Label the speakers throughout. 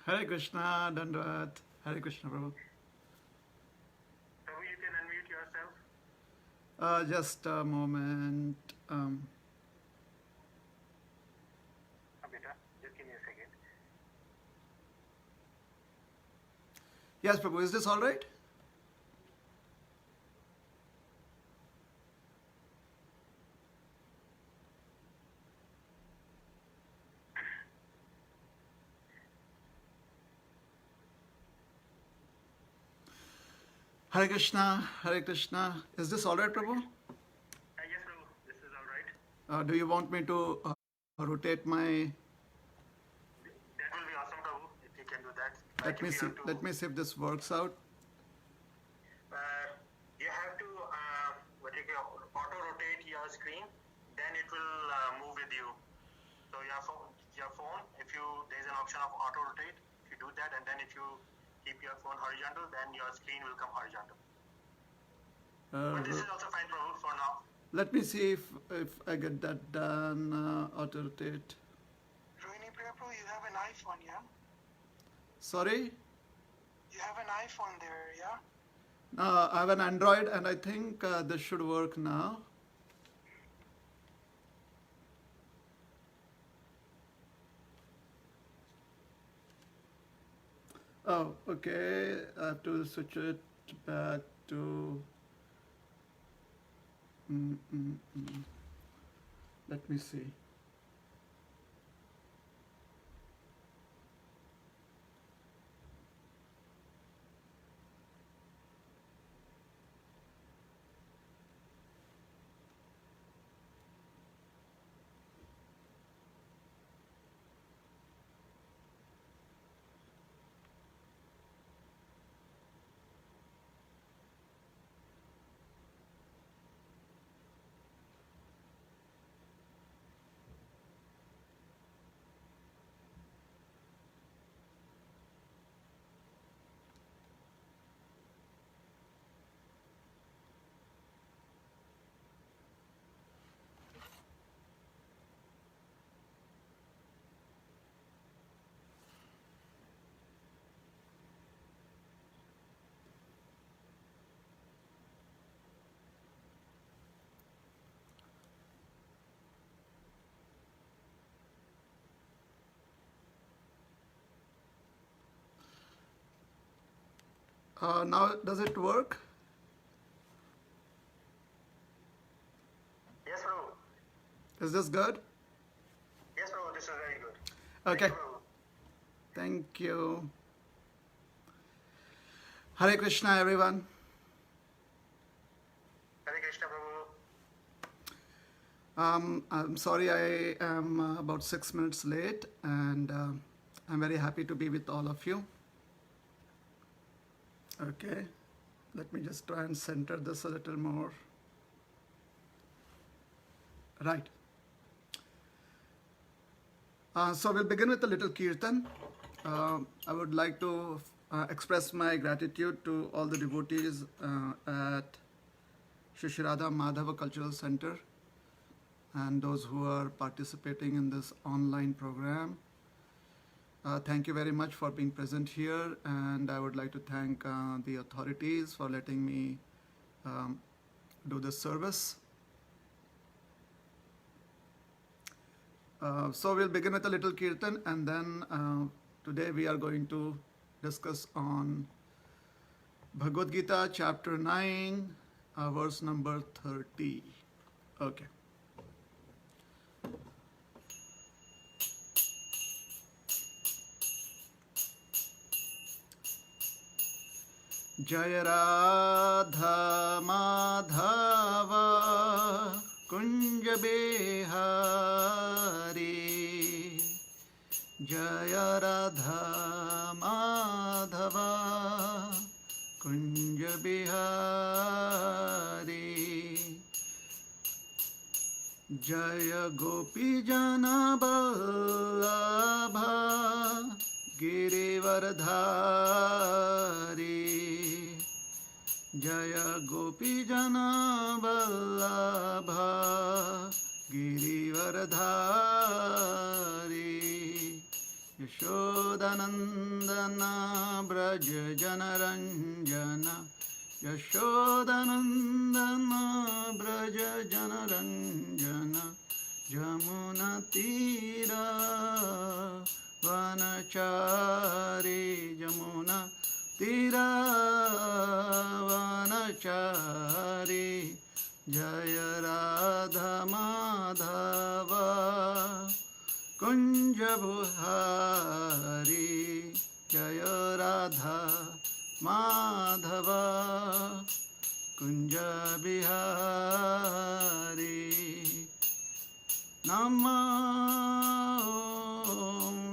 Speaker 1: Hare Krishna, Dandrat. Hare Krishna, Prabhu.
Speaker 2: Prabhu, you can unmute yourself.
Speaker 1: Just a moment.
Speaker 2: Beta, just give me a second.
Speaker 1: Yes, Prabhu, is this all right? Hare Krishna, Hare Krishna. Is this all right, Prabhu?
Speaker 2: Yes, Prabhu, this is all right.
Speaker 1: Do you want me to rotate my?
Speaker 2: That will be awesome, Prabhu, if you can do that.
Speaker 1: Let me
Speaker 2: if
Speaker 1: see.
Speaker 2: you have
Speaker 1: Let me see if this works out.
Speaker 2: you have to auto rotate your screen, then it will move with you. So your phone, if you there's an option of auto rotate. If you do that, and then if you keep your phone horizontal, then your screen will come horizontal. But this is also fine, Prabhu, for now.
Speaker 1: Let me see if I get that done. Auto rotate.
Speaker 3: Rohini Prabhu, you have an iPhone, yeah?
Speaker 1: Sorry.
Speaker 3: You have an iPhone there, yeah?
Speaker 1: I have an Android, and I think this should work now. Oh, okay. I have to switch it back to. Let me see. Now, does it work?
Speaker 2: Yes, Prabhu.
Speaker 1: Is this good?
Speaker 2: Yes, Prabhu, this is very good.
Speaker 1: Okay.
Speaker 2: Thank you, Prabhu.
Speaker 1: Thank you. Hare Krishna, everyone.
Speaker 2: Hare Krishna, Prabhu.
Speaker 1: I'm sorry I am about 6 minutes late, and I'm very happy to be with all of you. Okay, let me just try and center this a little more. Right. So we'll begin with a little kirtan. I would like to express my gratitude to all the devotees at Shri Shri Radha Madhava Cultural Center and those who are participating in this online program. Thank you very much for being present here, and I would like to thank the authorities for letting me do this service. So we'll begin with a little kirtan, and then today we are going to discuss on Bhagavad Gita chapter 9, verse number 30. Okay. Jaya Radha Madhava Kunja Bihari, Jaya Radha Madhava Kunja Bihari, Jaya Gopi Jana Vallabha Girivardhari, Jaya Gopi Jana Vallabha Girivardhari, यशोदानन्दना Vraj जनरञ्जन यशोदानन्दना Vraj जनरञ्जन यमुनातीरा वनचारी Yamuna तीरा वनचारी जय राधा माधव कुंज बुहारी जय राधा माधव कुंज बिहारी नमो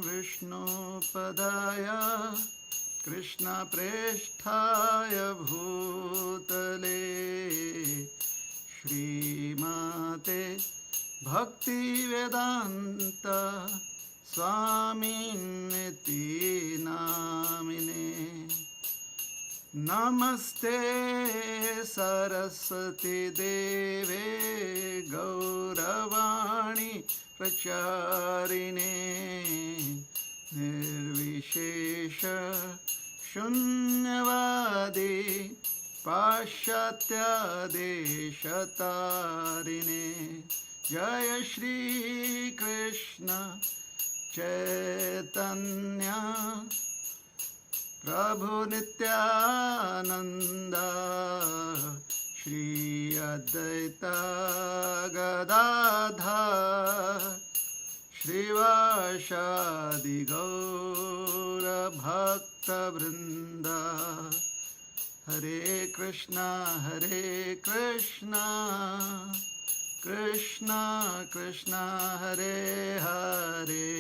Speaker 1: विष्णुपदाय कृष्णप्रेष्ठाय भूतले श्रीमते भक्तिवेदान्त स्वामिनिति नामिने नमस्ते सरस्वती देवे गौरवाणी प्रचारिणे निर्विशेष शून्यवादी पाश्चात्यादेशतारिणे जय श्री कृष्ण चैतन्य प्रभु नित्यानंद श्री अद्वैत गदाधर श्रीवासादि गौर भक्त वृंद हरे कृष्णा कृष्णा कृष्णा हरे हरे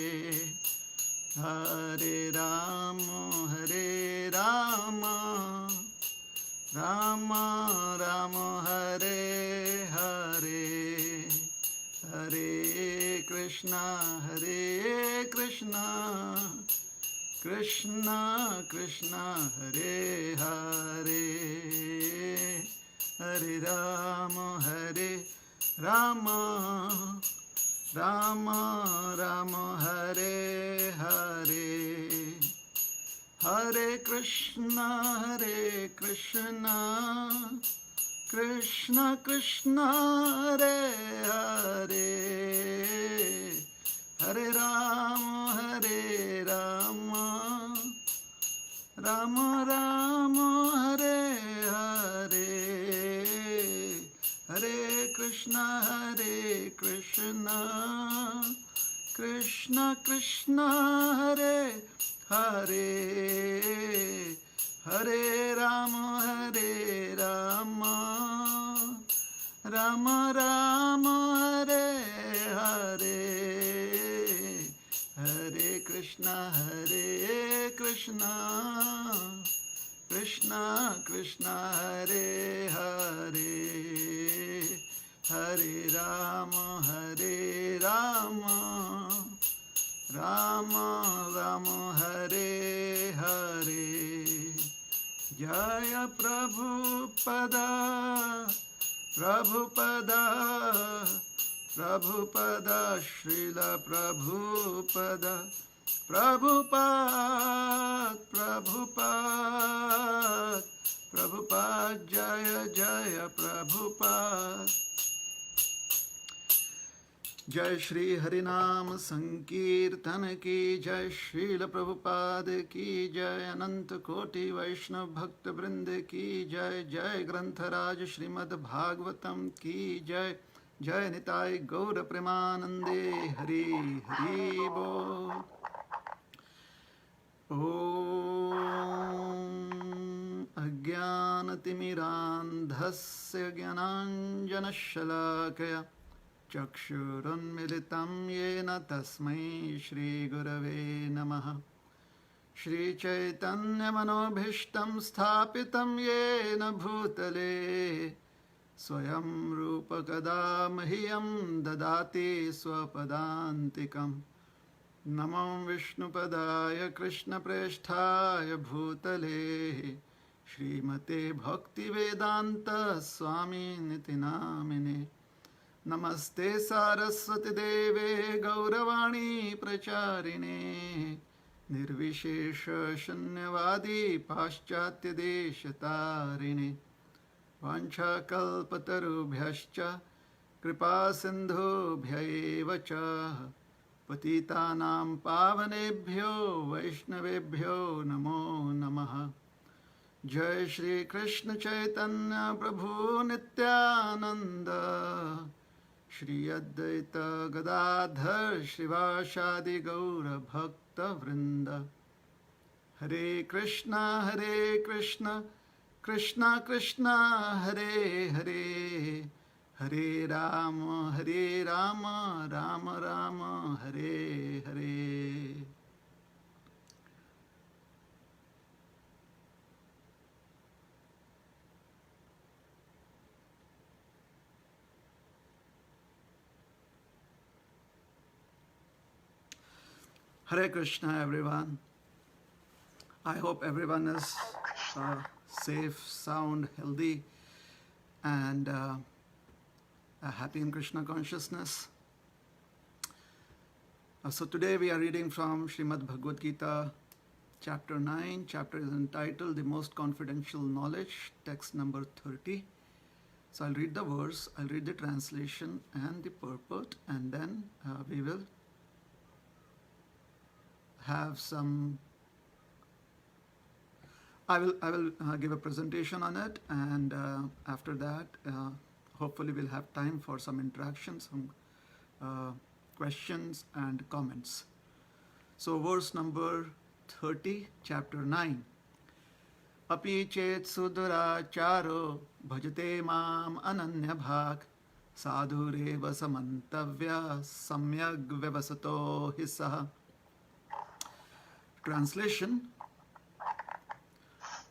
Speaker 1: हरे राम राम राम हरे हरे हरे कृष्णा कृष्णा कृष्णा हरे हरे हरे राम राम राम हरे हरे हरे कृष्णा कृष्णा कृष्णा हरे हरे हरे राम राम राम हरे हरे हरे कृष्णा कृष्णा कृष्णा हरे हरे हरे राम राम राम हरे हरे हरे कृष्णा कृष्णा कृष्णा हरे हरे हरे राम राम राम हरे हरे जय प्रभुपदा श्रील प्रभुपाद जय जय प्रभुपाद जय श्री हरिनाम संकीर्तन की जय श्रील प्रभुपाद की जय अनंत कोटि वैष्णव भक्त वृंद की जय जय ग्रंथराज श्रीमद् भागवतम की जय जय निताय गौर प्रेमानंदे हरि हरि बोल ओम अज्ञानतिमिरान्धस्य ज्ञानाञ्जनशलाकया चक्षुरुन्मिलितं येन तस्मै श्रीगुरवे नमः श्रीचैतन्यमनोभीष्टं स्थापितं येन भूतले स्वयं रूपकदा मह्यं ददाति स्वपदान्तिकम् नमो विष्णुपदाय कृष्णप्रेष्ठाय भूतले श्रीमते भक्तिवेदान्त स्वामिनिति नामिने नमस्ते सारस्वती देवे गौरवाणी प्रचारिणे निर्विशेष शून्यवादी पाश्चात्य देशतारिणे वाञ्छाकल्पतरुभ्यश्च कृपा सिन्धुभ्य एव च पतितानां पावनेभ्यो वैष्णवेभ्यो नमो नमः। जय श्री कृष्ण चैतन्य प्रभु नित्यानंद श्री अद्वैत गदाधर श्रीवासादि गौर भक्त वृंद। हरे कृष्णा कृष्णा कृष्णा हरे हरे, हरे Ram Ram Ram Hare Hare. Hare Krishna, everyone. I hope everyone is safe, sound, healthy, and happy in Krishna consciousness. So today we are reading from Srimad Bhagavad Gita, chapter 9. Chapter is entitled The Most Confidential Knowledge, text number 30. So I'll read the verse, I'll read the translation and the purport, and then we will have some. I will give a presentation on it, and after that, hopefully we'll have time for some interaction, some questions and comments. So, verse number 30, chapter 9. Api chet suduracharo bhajate mam ananya bhag sadhureva samantavya samyag vyavasato hisaha. Translation: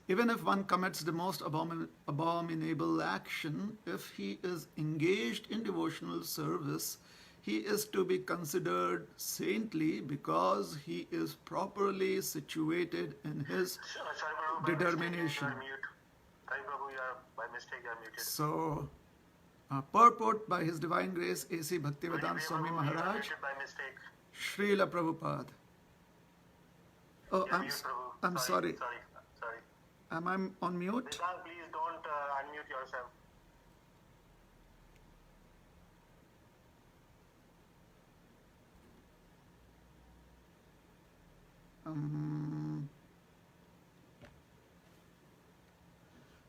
Speaker 1: even if one commits the most abominable action, if he is engaged in devotional service, he is to be considered saintly because he is properly situated in his determination.
Speaker 2: Sorry, Prabhu, by mistake you are muted.
Speaker 1: So, purport by His Divine Grace A.C. Bhaktivedanta Swami Maharaj,
Speaker 2: By mistake.
Speaker 1: Srila Prabhupada. Oh, I'm sorry.
Speaker 2: Sorry.
Speaker 1: Am I on mute?
Speaker 2: Vedant, please don't unmute yourself.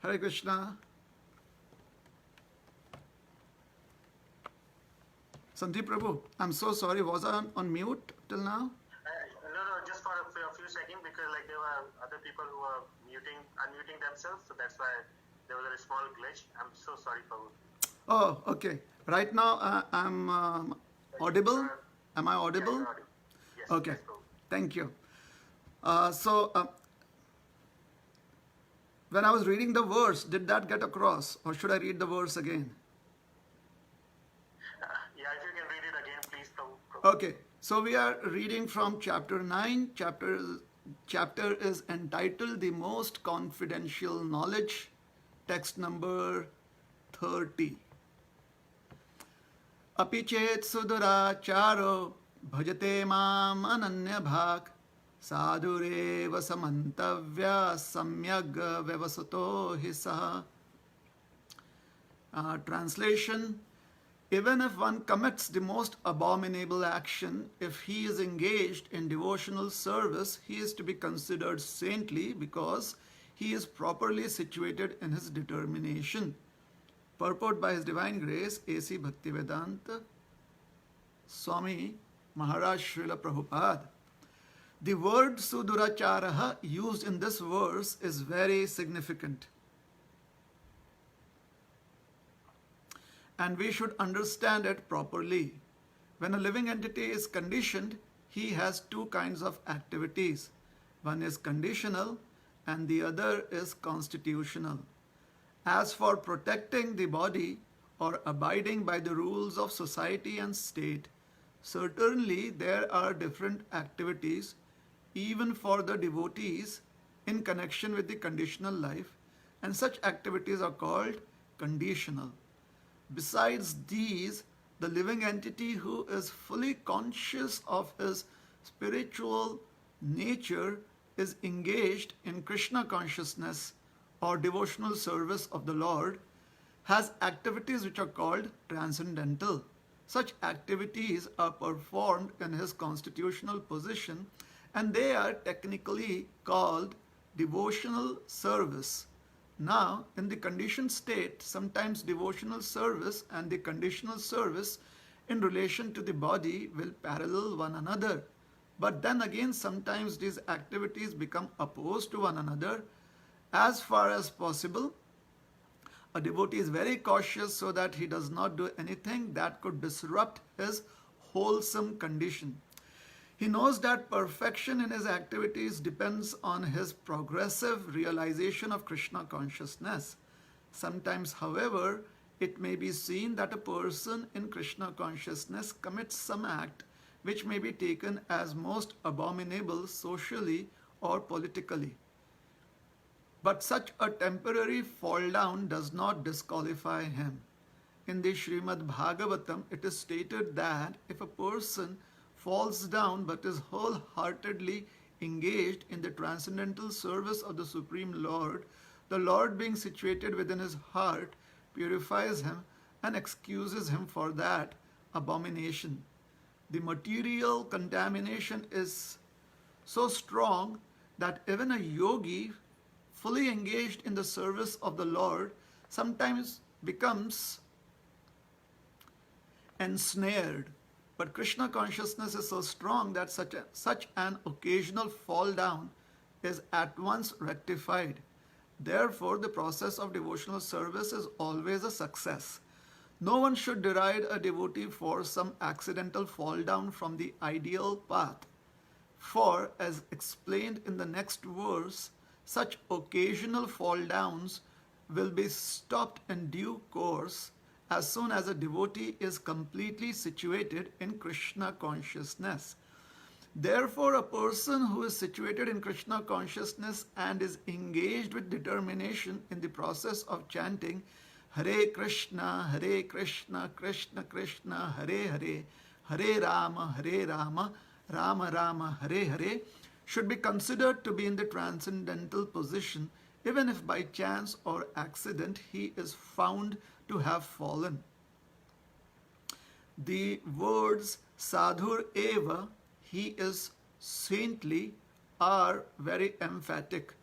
Speaker 1: Hare Krishna. Sandeep Prabhu, I'm so sorry. Was I on mute till now?
Speaker 2: No, just for a few seconds, because like there were other people who were unmuting themselves, so that's why there was a small glitch. I'm so sorry, Prabhu.
Speaker 1: Oh, okay. Right now I'm audible. Am I audible?
Speaker 2: Yeah, audible. Yes.
Speaker 1: Okay.
Speaker 2: Yes, Prabhu.
Speaker 1: Thank you. When I was reading the verse, did that get across, or should I read the verse again?
Speaker 2: Yeah, if you can read it again, please, Prabhu.
Speaker 1: Okay. So we are reading from chapter 9. Chapter is entitled The Most Confidential Knowledge, text number 30. Api chet suduracharo bhajate mam ananya bhak sadhureva samantavya samyag vyavasato hisaha. Translation: even if one commits the most abominable action, if he is engaged in devotional service, he is to be considered saintly because he is properly situated in his determination. Purport by His Divine Grace A.C. Bhaktivedanta Swami Maharaj Srila Prabhupada. The word Suduracharaha used in this verse is very significant. And we should understand it properly. When a living entity is conditioned, he has two kinds of activities. One is conditional and the other is constitutional. As for protecting the body or abiding by the rules of society and state, certainly there are different activities even for the devotees in connection with the conditional life, and such activities are called conditional. Besides these, the living entity who is fully conscious of his spiritual nature is engaged in Krishna consciousness or devotional service of the Lord has activities which are called transcendental. Such activities are performed in his constitutional position and they are technically called devotional service. Now, in the conditioned state, sometimes devotional service and the conditional service in relation to the body will parallel one another. But then again, sometimes these activities become opposed to one another. As far as possible, a devotee is very cautious so that he does not do anything that could disrupt his wholesome condition. He knows that perfection in his activities depends on his progressive realization of Krishna consciousness. Sometimes, however, it may be seen that a person in Krishna consciousness commits some act which may be taken as most abominable socially or politically. But such a temporary fall down does not disqualify him. In the Srimad Bhagavatam, it is stated that if a person falls down but is wholeheartedly engaged in the transcendental service of the Supreme Lord, the Lord being situated within his heart purifies him and excuses him for that abomination. The material contamination is so strong that even a yogi fully engaged in the service of the Lord sometimes becomes ensnared. But Krishna consciousness is so strong that such an occasional fall down is at once rectified. Therefore, the process of devotional service is always a success. No one should deride a devotee for some accidental fall down from the ideal path. For, as explained in the next verse, such occasional fall downs will be stopped in due course as soon as a devotee is completely situated in Krishna consciousness. Therefore, a person who is situated in Krishna consciousness and is engaged with determination in the process of chanting Hare Krishna, Krishna Krishna, Hare Hare, Hare Rama, Rama Rama, Hare Hare, should be considered to be in the transcendental position, even if by chance or accident he is found to have fallen. The words Sadhur Eva, he is saintly, are very emphatic.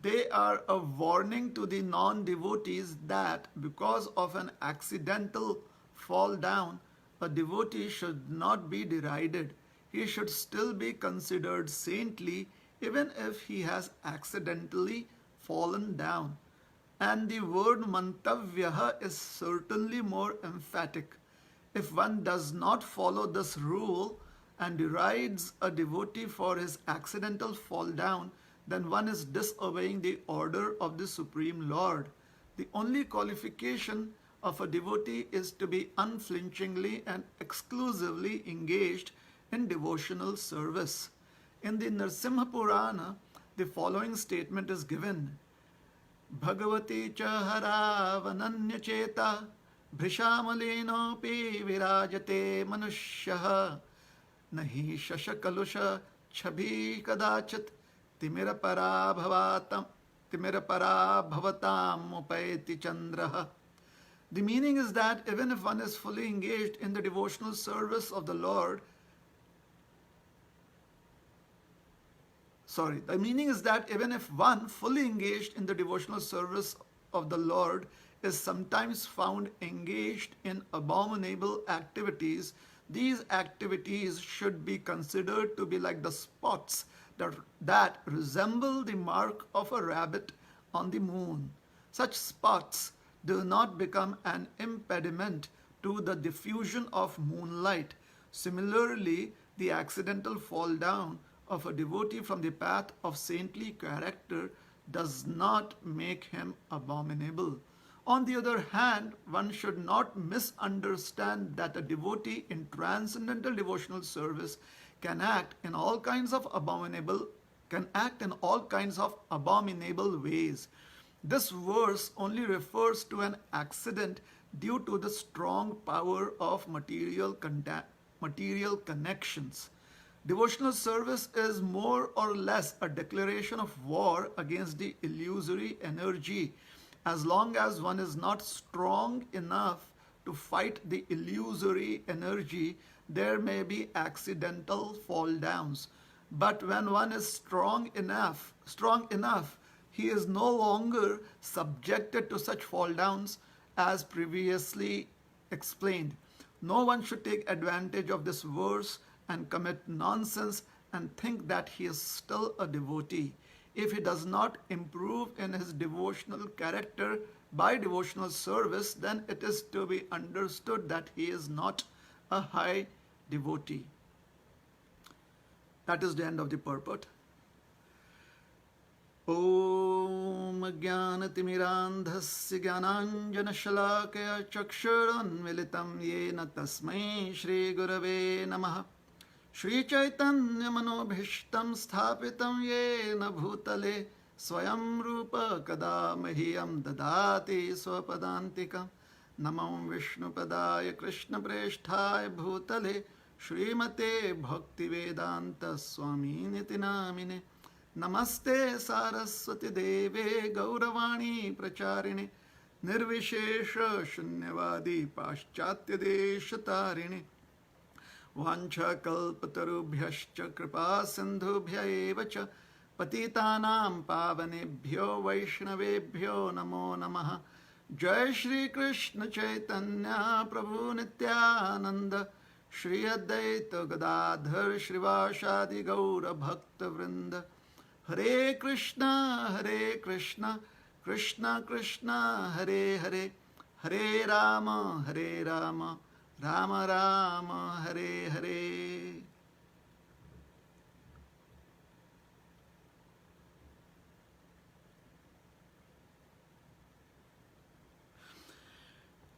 Speaker 1: They are a warning to the non-devotees that because of an accidental fall down, a devotee should not be derided. He should still be considered saintly even if he has accidentally fallen down. And the word mantavyaha is certainly more emphatic. If one does not follow this rule and derides a devotee for his accidental fall down, then one is disobeying the order of the Supreme Lord. The only qualification of a devotee is to be unflinchingly and exclusively engaged in devotional service. In the Nrsimha Purana, the following statement is given. Bhagavati cha haravananya cheta bhrishamalenopi virajate manushyaha nahi shashakalusha chabhi kadachat timirapara bhavatam upayati chandraha. The meaning is that even if one is fully engaged in the devotional service of the Lord, the meaning is that even if one fully engaged in the devotional service of the Lord is sometimes found engaged in abominable activities, these activities should be considered to be like the spots that resemble the mark of a rabbit on the moon. Such spots do not become an impediment to the diffusion of moonlight. Similarly, the accidental fall down of a devotee from the path of saintly character does not make him abominable. On the other hand, one should not misunderstand that a devotee in transcendental devotional service can act in all kinds of abominable ways. This verse only refers to an accident due to the strong power of material connections. Devotional service is more or less a declaration of war against the illusory energy. As long as one is not strong enough to fight the illusory energy, there may be accidental fall downs. But when one is strong enough, he is no longer subjected to such fall downs as previously explained. No one should take advantage of this verse and commit nonsense and think that he is still a devotee. If he does not improve in his devotional character by devotional service, then it is to be understood that he is not a high devotee. That is the end of the purport. Om Jnanatimirandhasya Jnananjanashalakaya Chakshurunmilitam Yena Tasmai Shri Gurave Namaha Shri Chaitanya Manobhishtam Sthapitam Yena Bhutale Swayam Rupa Kada Mahyam Dadati Swapadantikam Namam Vishnupadaya Krishna Preshthaya Bhutale Srimate Bhaktivedanta Swami Niti Namine Namaste Saraswati Deve Gauravani Pracharine Nirvishesha Shunyavadi Paschatya Deshatarine Vancha Kalpatarubhyascha Kripa Sindhubhya Evacha Patitanam Pavanebhyo Vaishnavebhyo Namo Namaha Jai Shri Krishna Chaitanya Prabhu Nityananda Shri Advaita Gadadhar Shrivashadi Gaura Bhakta Vrinda Hare Krishna, Krishna Krishna, Hare Hare, Hare Rama, Rama Rama, Hare Hare.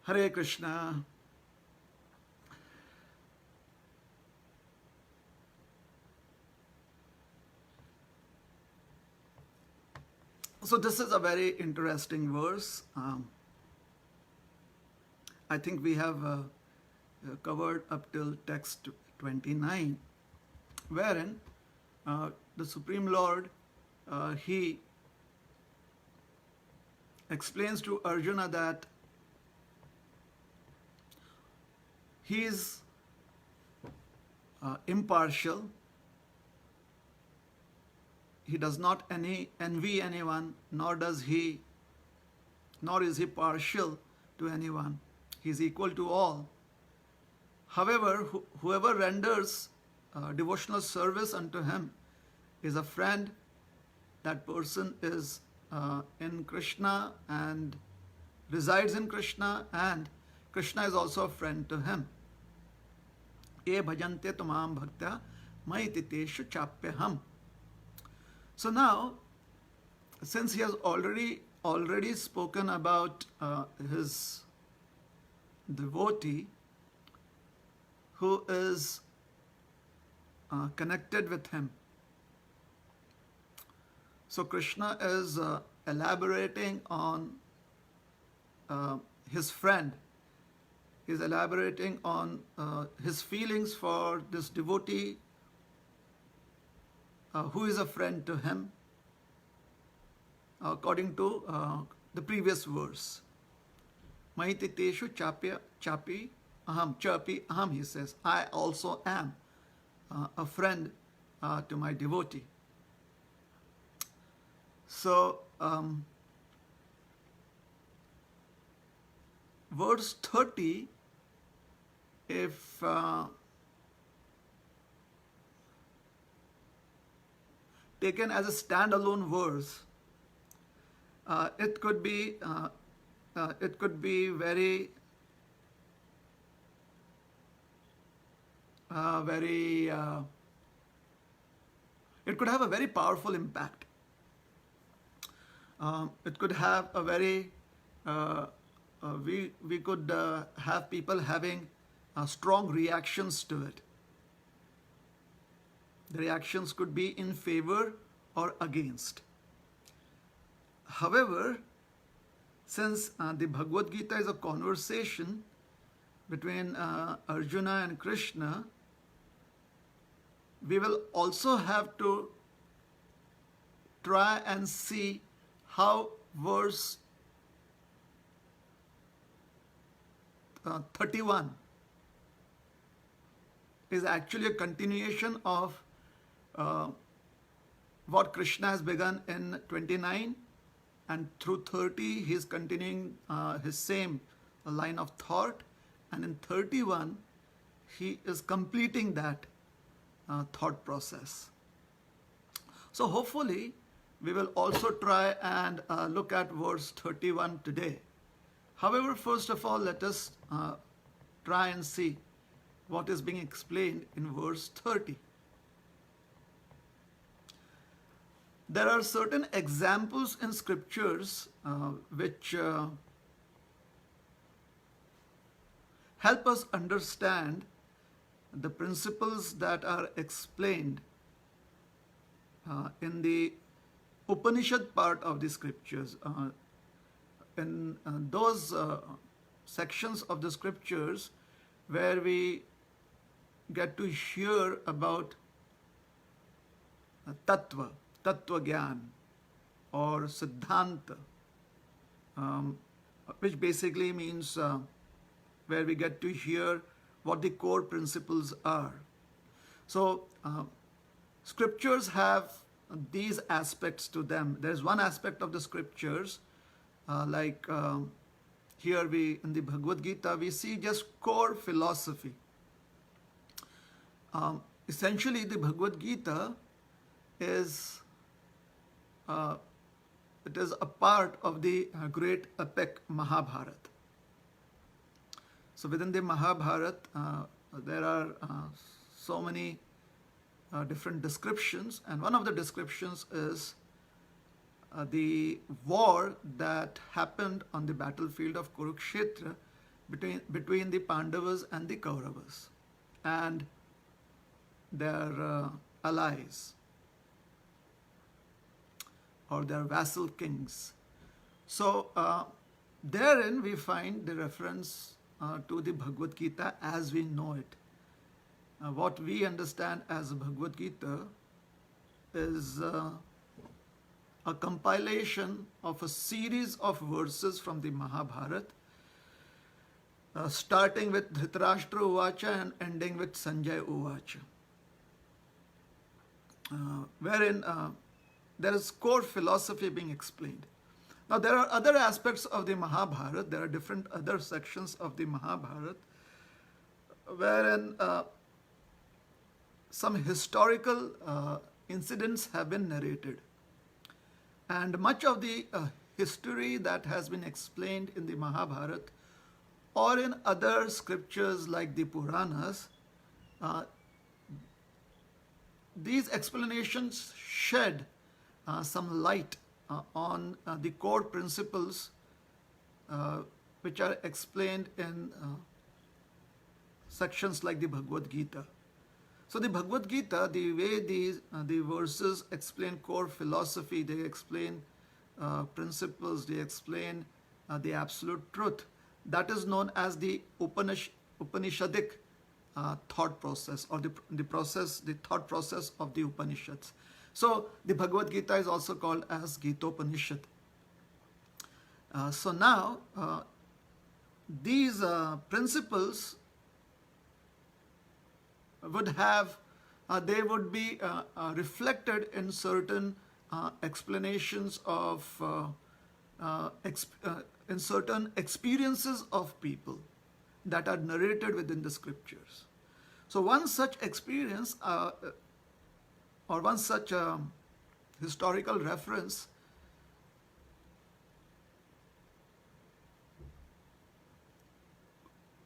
Speaker 1: Hare Krishna. So this is a very interesting verse. I think we have covered up till text 29, wherein the Supreme Lord, he explains to Arjuna that he is impartial. He does not envy anyone, nor is he partial to anyone. He is equal to all. However, whoever renders devotional service unto him is a friend. That person is in Krishna and resides in Krishna, and Krishna is also a friend to him. Ye bhajante tumam bhaktya maiti teshu chapyaham. So now, since he has already spoken about his devotee who is connected with him, so Krishna is elaborating on his friend. He is elaborating on his feelings for this devotee who is a friend to him, according to the previous verse. Maiti teshu chapi aham, he says, I also am a friend to my devotee. So, verse 30, if taken as a standalone verse, it could be very it could have a very powerful impact. It could have a very we could have people having strong reactions to it. The reactions could be in favor or against. However, since the Bhagavad Gita is a conversation between Arjuna and Krishna, we will also have to try and see how verse 31 is actually a continuation of what Krishna has begun in 29, and through 30 he is continuing his same line of thought, and in 31 he is completing that thought process. So hopefully we will also try and look at verse 31 today. However, first of all, let us try and see what is being explained in verse 30. There are certain examples in scriptures which help us understand the principles that are explained in the Upanishad part of the scriptures. In those sections of the scriptures where we get to hear about tattva gyan, or siddhanta, which basically means where we get to hear what the core principles are. So scriptures have these aspects to them. There's one aspect of the scriptures, like here in the Bhagavad Gita, we see just core philosophy. Essentially, the Bhagavad Gita is it is a part of the great epic Mahabharata. So within the Mahabharata, there are so many different descriptions, and one of the descriptions is the war that happened on the battlefield of Kurukshetra between the Pandavas and the Kauravas and their allies, or their vassal kings. So therein we find the reference to the Bhagavad Gita as we know it. What we understand as Bhagavad Gita is a compilation of a series of verses from the Mahabharata, starting with Dhritarashtra Uvacha and ending with Sanjay Uvacha, wherein there is core philosophy being explained. Now, there are other aspects of the Mahabharata, there are different other sections of the Mahabharata, wherein some historical incidents have been narrated. And much of the history that has been explained in the Mahabharata or in other scriptures like the Puranas, these explanations shed some light on the core principles which are explained in sections like the Bhagavad Gita. So the Bhagavad Gita, the way the verses explain core philosophy, they explain principles, they explain the absolute truth, that is known as the Upanishadic thought process, or the thought process of the Upanishads. So the Bhagavad Gita is also called as Gitopanishad. So now these principles would have, they would be reflected in certain explanations of, in certain experiences of people that are narrated within the scriptures. So one such experience or one such historical reference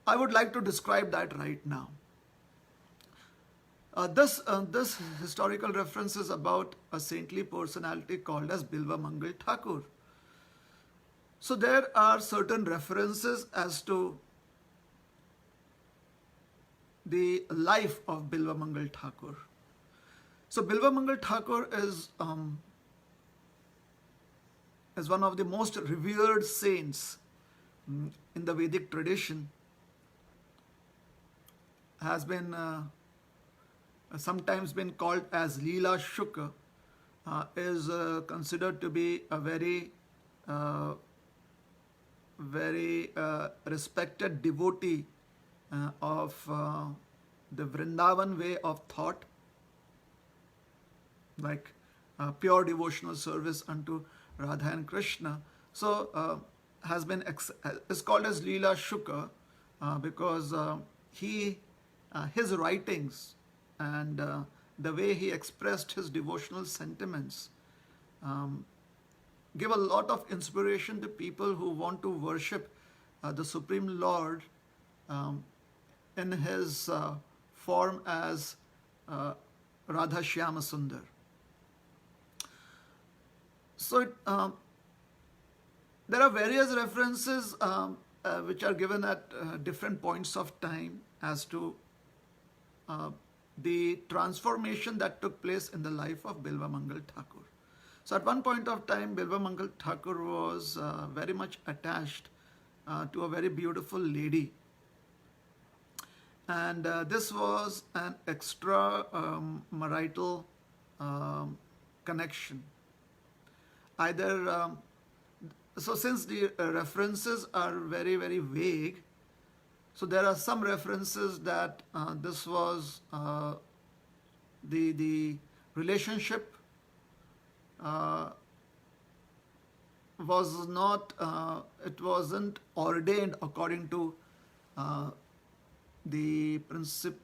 Speaker 1: I would like to describe that right now. This historical reference is about a saintly personality called as Bilva Mangal Thakur. So there are certain references as to the life of Bilva Mangal Thakur. So Bilva Mangal Thakur is one of the most revered saints in the Vedic tradition, has been sometimes been called as Leela Shukla, is considered to be a very respected devotee of the Vrindavan way of thought, like pure devotional service unto Radha and Krishna. So is called as Leela Shukla because his writings and the way he expressed his devotional sentiments give a lot of inspiration to people who want to worship the Supreme Lord in his form as Radha Shyama Sundar. So there are various references which are given at different points of time as to the transformation that took place in the life of Bilva Mangal Thakur. So at one point of time, Bilva Mangal Thakur was very much attached to a very beautiful lady. And this was an extra marital connection. Either, so since the references are very, very vague, so there are some references that this was the relationship was not, it wasn't ordained according to the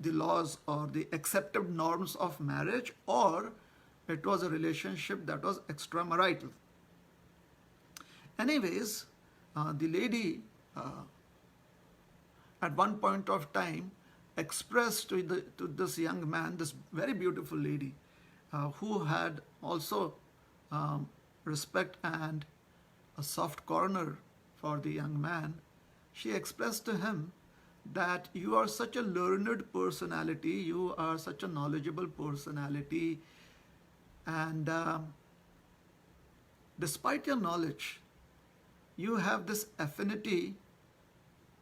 Speaker 1: laws or the accepted norms of marriage, or it was a relationship that was extramarital. Anyways, the lady at one point of time expressed to this young man, this very beautiful lady, who had also respect and a soft corner for the young man, she expressed to him that you are such a learned personality, you are such a knowledgeable personality, and despite your knowledge, you have this affinity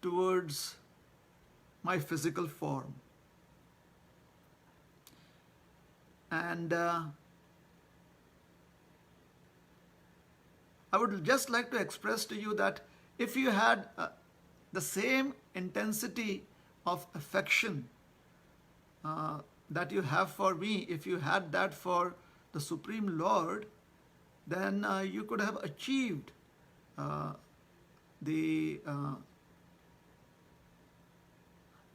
Speaker 1: towards my physical form. And I would just like to express to you that if you had the same intensity of affection that you have for me, if you had that for the Supreme Lord, then you could have achieved the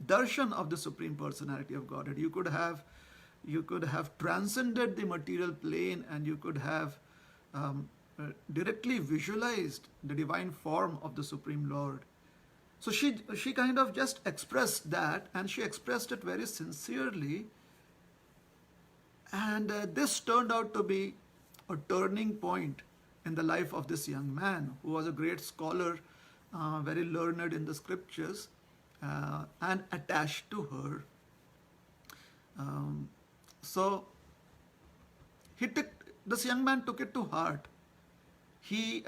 Speaker 1: darshan of the Supreme Personality of Godhead. You could have transcended the material plane, and you could have directly visualized the divine form of the Supreme Lord. So she kind of just expressed that, and she expressed it very sincerely. And this turned out to be a turning point in the life of this young man, who was a great scholar, very learned in the scriptures, and attached to her. So this young man took it to heart. He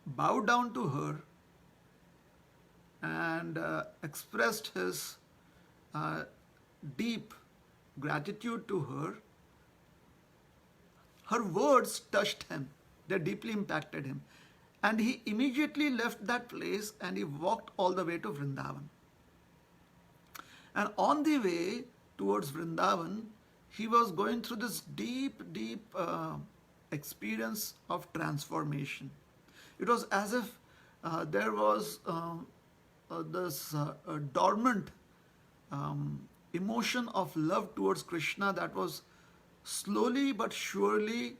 Speaker 1: bowed down to her and expressed his deep gratitude to her. Her words touched him. They deeply impacted him. And he immediately left that place and he walked all the way to Vrindavan. And on the way towards Vrindavan, he was going through this deep experience of transformation. It was as if there was this dormant emotion of love towards Krishna that was slowly but surely,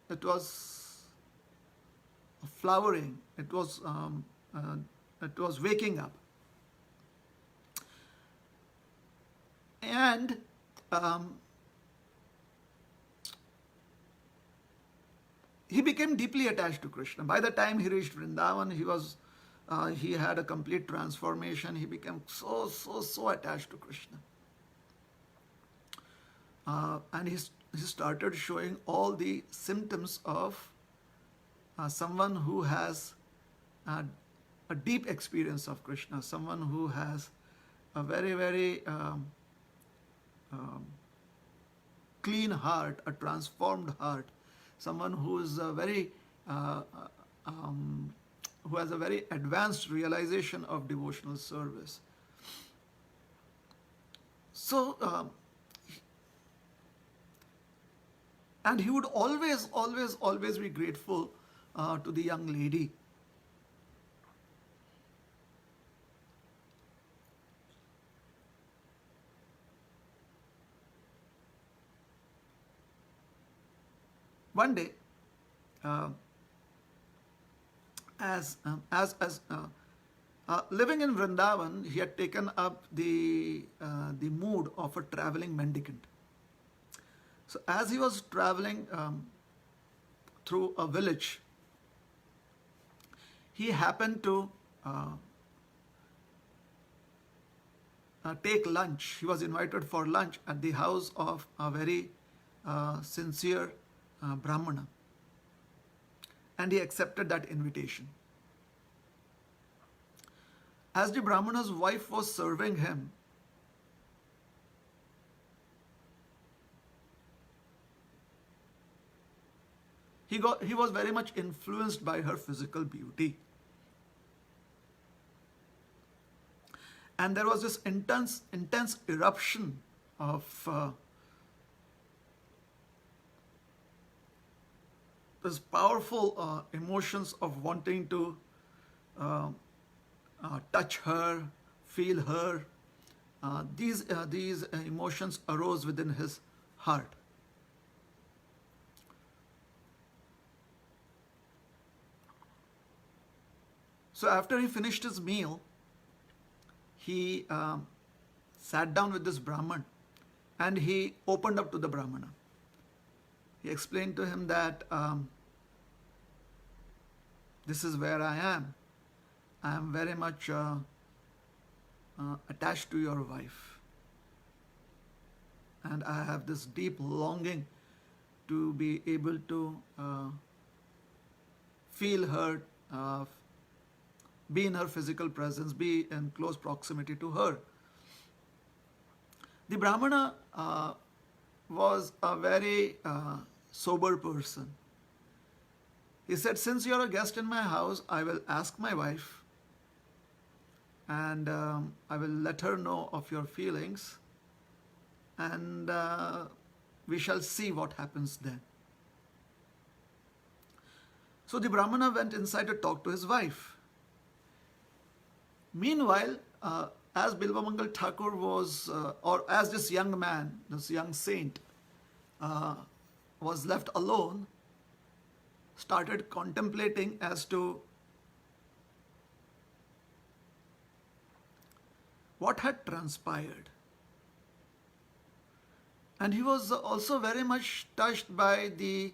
Speaker 1: it was flowering. It was waking up. And he became deeply attached to Krishna. By the time he reached Vrindavan, he had a complete transformation. He became so attached to Krishna. And he started showing all the symptoms of someone who has a deep experience of Krishna, someone who has a very clean heart, a transformed heart, someone who is uh, um, who has a very advanced realization of devotional service. So, and he would always be grateful to the young lady. One day, living in Vrindavan, he had taken up the mood of a traveling mendicant. So as he was traveling through a village, he happened to take lunch. He was invited for lunch at the house of a very sincere Brahmana, and he accepted that invitation. As the Brahmana's wife was serving him, he was very much influenced by her physical beauty. And there was this intense eruption of this powerful emotions of wanting to touch her, feel her. These emotions arose within his heart. So after he finished his meal, he sat down with this Brahman and he opened up to the Brahmana. He explained to him that this is where I am. I am very much attached to your wife. And I have this deep longing to be able to feel her, be in her physical presence, be in close proximity to her. The Brahmana was a very sober person. He said, since you are a guest in my house, I will ask my wife and I will let her know of your feelings, and we shall see what happens then. So the Brahmana went inside to talk to his wife. Meanwhile, as Bilvamangal Thakur was, or as this young man, this young saint, was left alone, started contemplating as to what had transpired. And he was also very much touched by the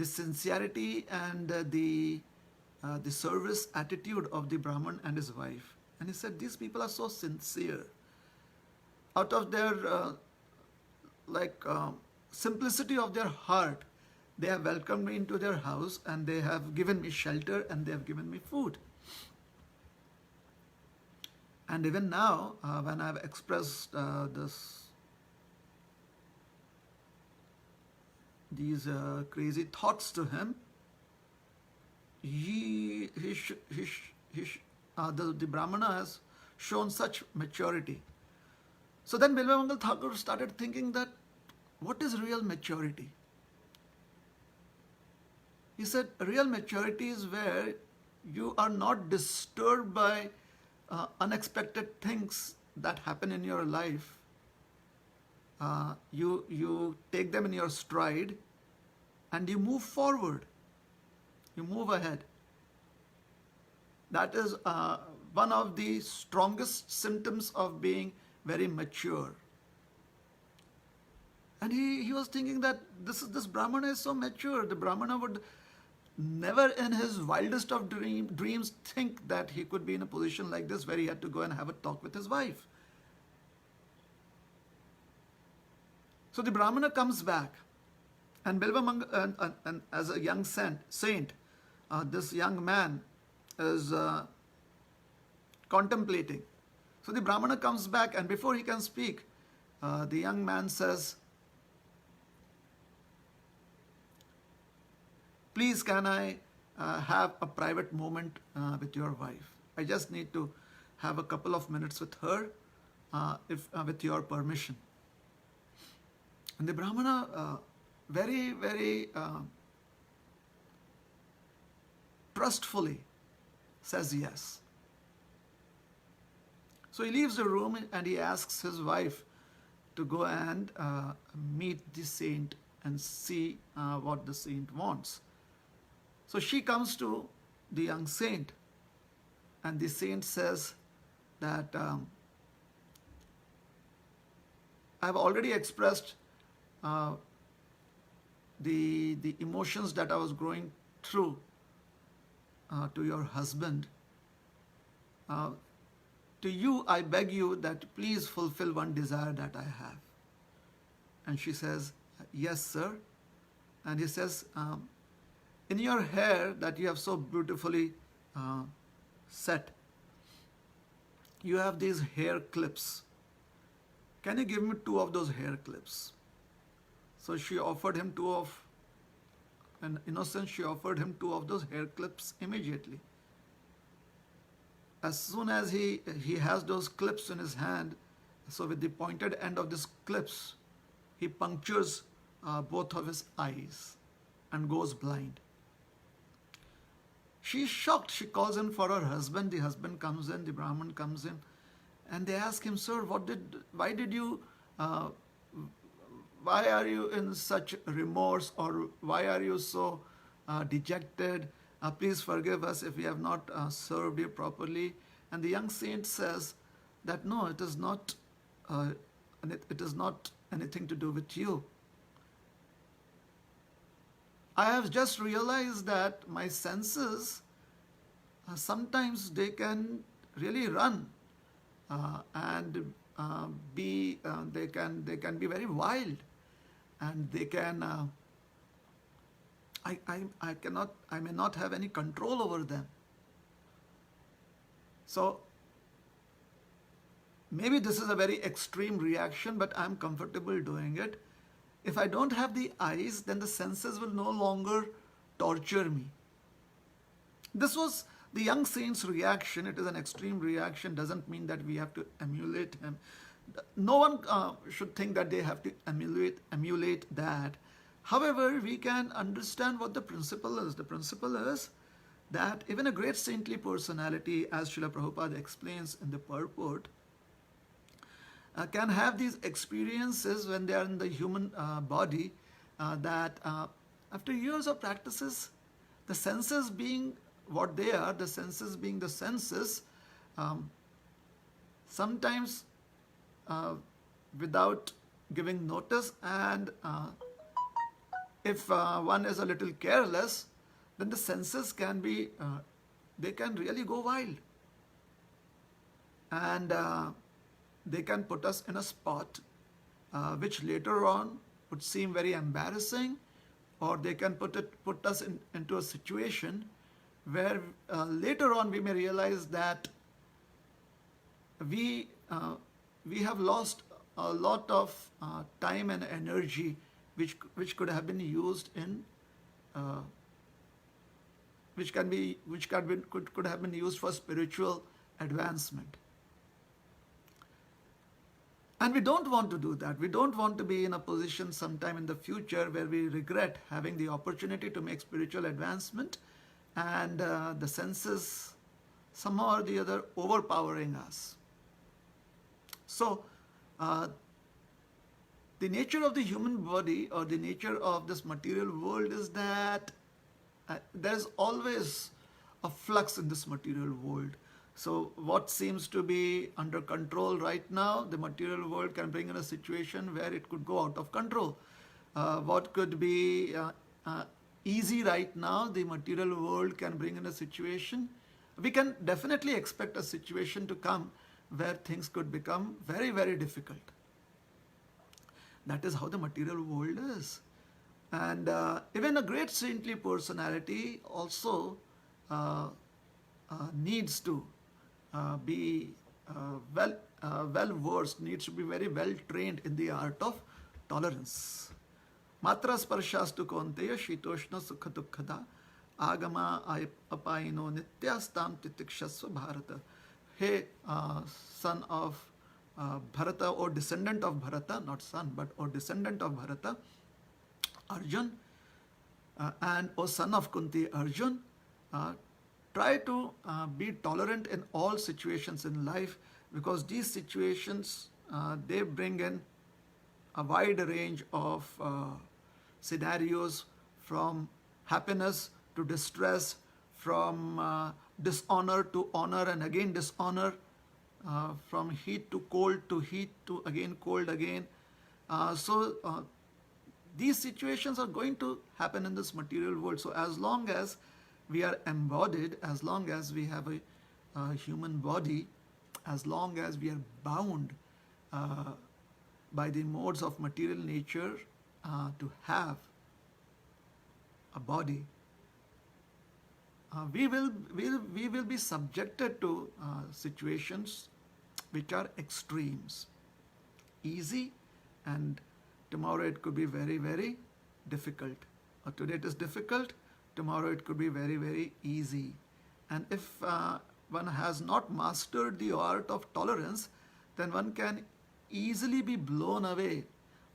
Speaker 1: sincerity and the service attitude of the Brahman and his wife. And he said, these people are so sincere. Out of their simplicity of their heart, they have welcomed me into their house and they have given me shelter and they have given me food. And even now, when I have expressed these crazy thoughts to him, the Brahmana has shown such maturity. So then Bilvamangal Thakur started thinking that, what is real maturity? He said, real maturity is where you are not disturbed by unexpected things that happen in your life. You take them in your stride and you move forward. You move ahead. That is one of the strongest symptoms of being very mature. And he was thinking that this Brahmana is so mature. The Brahmana would never in his wildest of dreams think that he could be in a position like this where he had to go and have a talk with his wife. So the Brahmana comes back, and Bilvamangal, and as a young saint, this young man is contemplating. So the Brahmana comes back, and before he can speak, the young man says, please can I have a private moment with your wife? I just need to have a couple of minutes with her, if with your permission. And the Brahmana very, very trustfully says yes. So he leaves the room and he asks his wife to go and meet the saint and see what the saint wants. So she comes to the young saint, and the saint says that I've already expressed the emotions that I was going through to your husband. To you, I beg you that please fulfill one desire that I have. And she says, yes, sir. And he says, in your hair that you have so beautifully set, you have these hair clips. Can you give me 2 of those hair clips? So she offered him 2 of, in innocence, she offered him 2 of those hair clips immediately. As soon as he has those clips in his hand, so with the pointed end of these clips, he punctures both of his eyes and goes blind. She's shocked. She calls in for her husband. The husband comes in, the Brahmin comes in, and they ask him, sir, why are you in such remorse, or why are you so dejected? Please forgive us if we have not served you properly. And the young saint says that no, it is not anything to do with you. I have just realized that my senses sometimes they can really run and they can be very wild, and they can I may not have any control over them. So maybe this is a very extreme reaction, but I'm comfortable doing it. If I don't have the eyes, then the senses will no longer torture me. This was the young saint's reaction. It is an extreme reaction. Doesn't mean that we have to emulate him. No one should think that they have to emulate that. However, we can understand what the principle is. The principle is that even a great saintly personality, as Srila Prabhupada explains in the purport, can have these experiences when they are in the human body, that after years of practices, the senses being what they are, the senses being the senses, sometimes without giving notice, and if one is a little careless, then the senses can be, they can really go wild. And they can put us in a spot which later on would seem very embarrassing, or they can put us into a situation where later on we may realize that we have lost a lot of time and energy which could have been used in which could have been used for spiritual advancement. And we don't want to do that. We don't want to be in a position sometime in the future where we regret having the opportunity to make spiritual advancement and the senses somehow or the other overpowering us. So, the nature of the human body, or the nature of this material world, is that there is always a flux in this material world. So what seems to be under control right now, the material world can bring in a situation where it could go out of control. What could be easy right now, the material world can bring in a situation. We can definitely expect a situation to come where things could become very, very difficult. That is how the material world is. And even a great saintly personality also needs to be well versed, needs to be very well trained in the art of tolerance. Matra sparshastu konteya shitoshna sukha dukkhada agama apayino nityastam titikshasva bharata. Hey, son of Bharata, or descendant of Bharata, not son, but or descendant of Bharata, Arjun, and O son of Kunti, Arjun, try to be tolerant in all situations in life, because these situations, they bring in a wide range of scenarios, from happiness to distress, from dishonor to honor and again dishonor, from heat to cold to heat to again cold again. So these situations are going to happen in this material world. So as long as we are embodied, as long as we have a human body, as long as we are bound by the modes of material nature to have a body, we will be subjected to situations which are extremes. Easy, and tomorrow it could be very, very difficult. Or today it is difficult, tomorrow it could be very, very easy. And if one has not mastered the art of tolerance, then one can easily be blown away,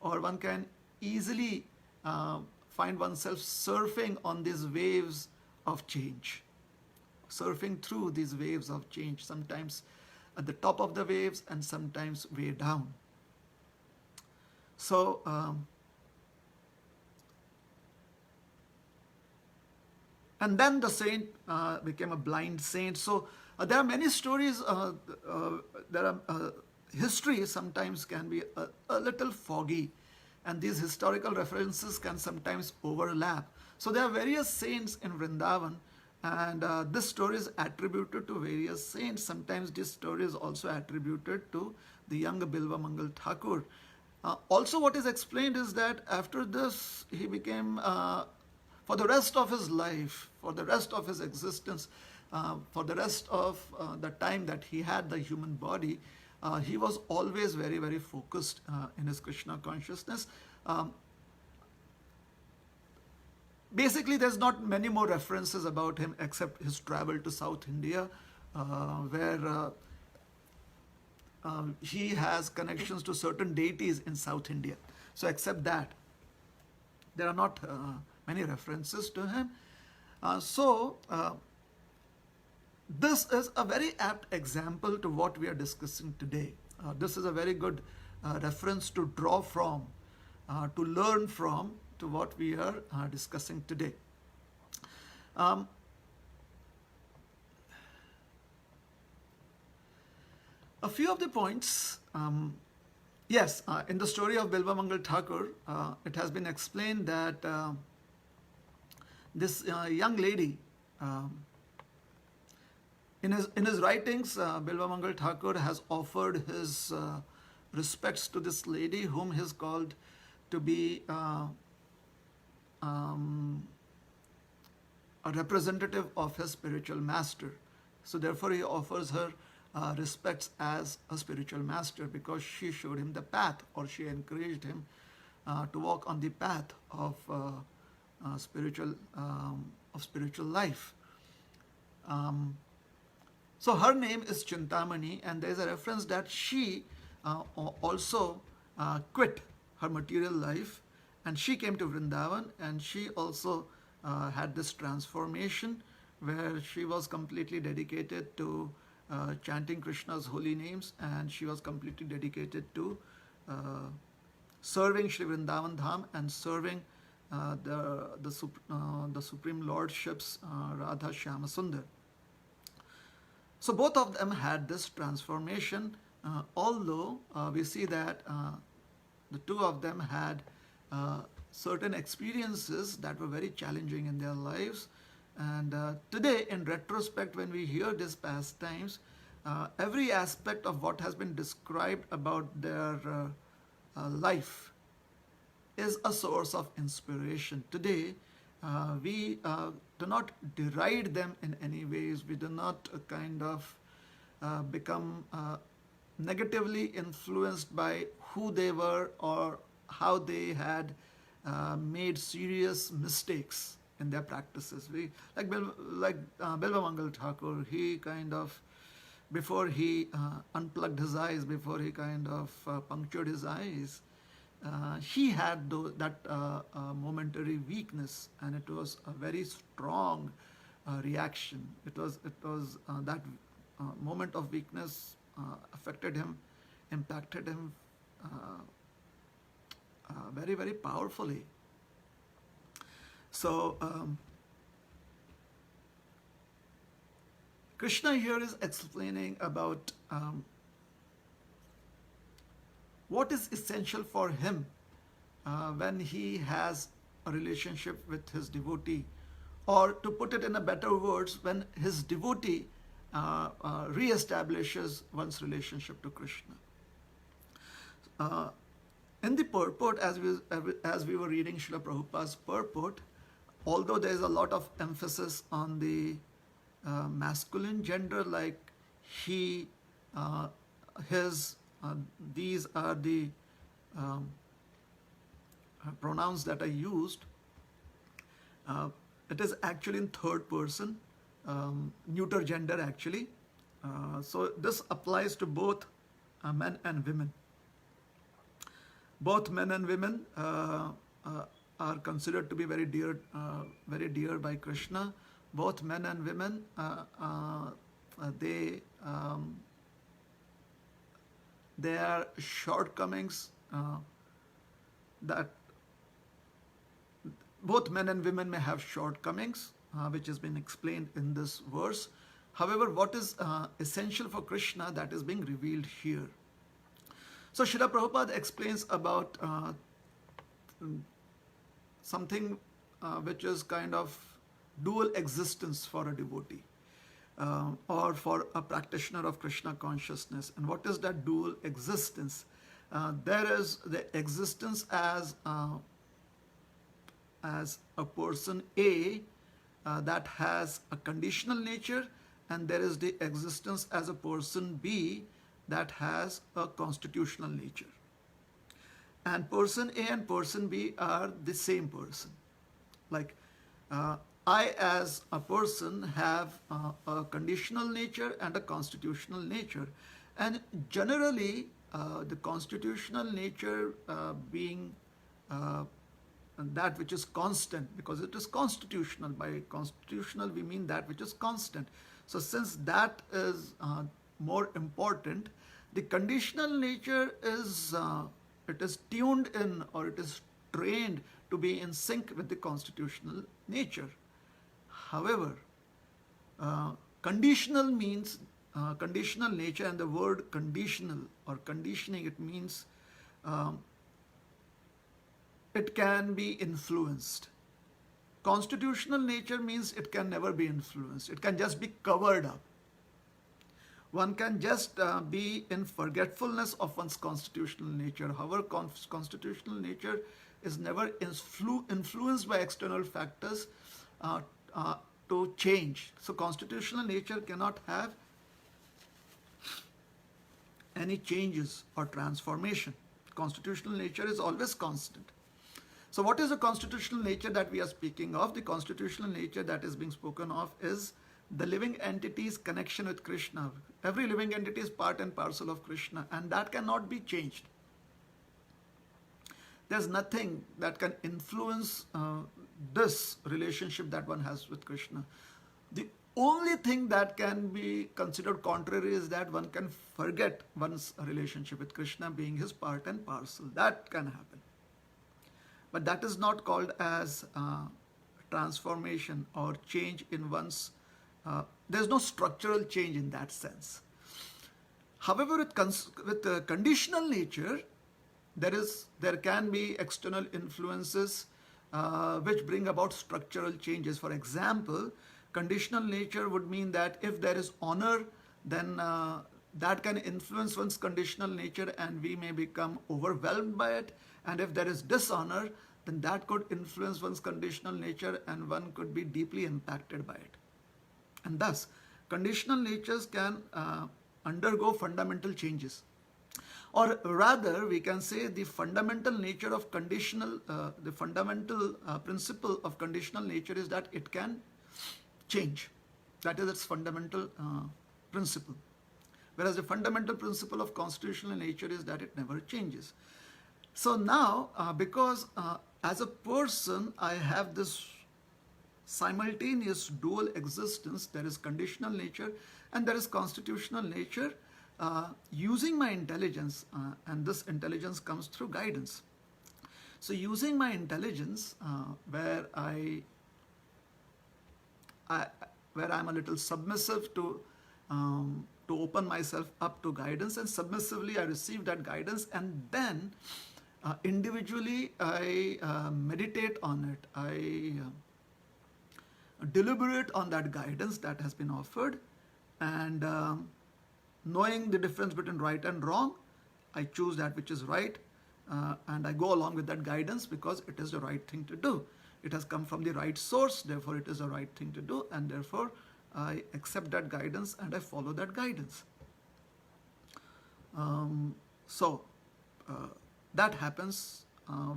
Speaker 1: or one can easily find oneself surfing on these waves of change, surfing through these waves of change, sometimes at the top of the waves and sometimes way down. So and then the saint became a blind saint. So there are many stories. There are history sometimes can be a little foggy, and these historical references can sometimes overlap. So there are various saints in Vrindavan, and this story is attributed to various saints. Sometimes this story is also attributed to the young Bilva Mangal Thakur. Also, what is explained is that after this, he became, for the rest of his life, for the rest of his existence, for the rest of the time that he had the human body, he was always very, very focused in his Krishna consciousness. Basically, there's not many more references about him except his travel to South India, where he has connections to certain deities in South India. So except that, there are not many references to him. This is a very apt example to what we are discussing today. This is a very good reference to draw from, to learn from, to what we are discussing today. A few of the points, yes, in the story of Bilva Mangal Thakur, it has been explained that this young lady, in his writings, Bilva Mangal Thakur has offered his respects to this lady, whom he is called to be a representative of his spiritual master. So therefore he offers her respects as a spiritual master, because she showed him the path, or she encouraged him to walk on the path of spiritual life. So her name is Chintamani, and there is a reference that she also quit her material life, and she came to Vrindavan, and she also had this transformation where she was completely dedicated to chanting Krishna's holy names, and she was completely dedicated to serving Shri Vrindavan Dham and serving the Supreme Lordships Radha Shyama Sundar. So both of them had this transformation, although we see that the two of them had certain experiences that were very challenging in their lives. And today, in retrospect, when we hear these past times, every aspect of what has been described about their life is a source of inspiration. Today, we do not deride them in any ways. We do not kind of become negatively influenced by who they were or how they had made serious mistakes in their practices. Bilva Mangal Thakur, he kind of, before he unplugged his eyes, before he kind of punctured his eyes, he had that momentary weakness, and it was a very strong reaction. It was that moment of weakness affected him, impacted him very, very powerfully. So Krishna here is explaining about what is essential for him when he has a relationship with his devotee, or to put it in a better words, when his devotee re-establishes one's relationship to Krishna. In the purport, as we were reading Srila Prabhupada's purport, although there is a lot of emphasis on the masculine gender, like he, his, these are the pronouns that are used. It is actually in third person, neuter gender actually. So this applies to both men and women. Both men and women are considered to be very dear by Krishna. Both men and women, their shortcomings, that both men and women may have shortcomings, which has been explained in this verse. However, what is essential for Krishna, that is being revealed here. So Srila Prabhupada explains about something which is kind of dual existence for a devotee or for a practitioner of Krishna consciousness. And what is that dual existence? There is the existence as a person A that has a conditional nature, and there is the existence as a person B that has a constitutional nature. And person A and person B are the same person. Like I as a person have a conditional nature and a constitutional nature. And generally the constitutional nature being that which is constant, because it is constitutional. By constitutional we mean that which is constant. So since that is more important, the conditional nature is it is tuned in, or it is trained to be in sync with the constitutional nature. However, conditional means conditional nature, and the word conditional or conditioning, it means it can be influenced. Constitutional nature means it can never be influenced. It can just be covered up. One can just be in forgetfulness of one's constitutional nature. However, constitutional nature is never influenced by external factors to change. So constitutional nature cannot have any changes or transformation. Constitutional nature is always constant. So what is the constitutional nature that we are speaking of? The constitutional nature that is being spoken of is the living entity's connection with Krishna. Every living entity is part and parcel of Krishna, and that cannot be changed. There's nothing that can influence this relationship that one has with Krishna. The only thing that can be considered contrary is that one can forget one's relationship with Krishna being his part and parcel. That can happen. But that is not called as transformation or change in one's, there's no structural change in that sense. However, with the conditional nature, there can be external influences which bring about structural changes. For example, conditional nature would mean that if there is honor, then that can influence one's conditional nature and we may become overwhelmed by it. And if there is dishonor, then that could influence one's conditional nature and one could be deeply impacted by it. And thus, conditional natures can undergo fundamental changes. or rather we can say the fundamental nature of conditional, the fundamental principle of conditional nature is that it can change. That is its fundamental principle. Whereas the fundamental principle of constitutional nature is that it never changes. So now, because as a person I have this simultaneous dual existence, there is conditional nature and there is constitutional nature, using my intelligence, and this intelligence comes through guidance. So using my intelligence, where I'm a little submissive to open myself up to guidance, and submissively I receive that guidance, and then individually I meditate on it, I deliberate on that guidance that has been offered, and knowing the difference between right and wrong, I choose that which is right, and I go along with that guidance because it is the right thing to do. It has come from the right source, therefore it is the right thing to do, and therefore I accept that guidance and I follow that guidance. That happens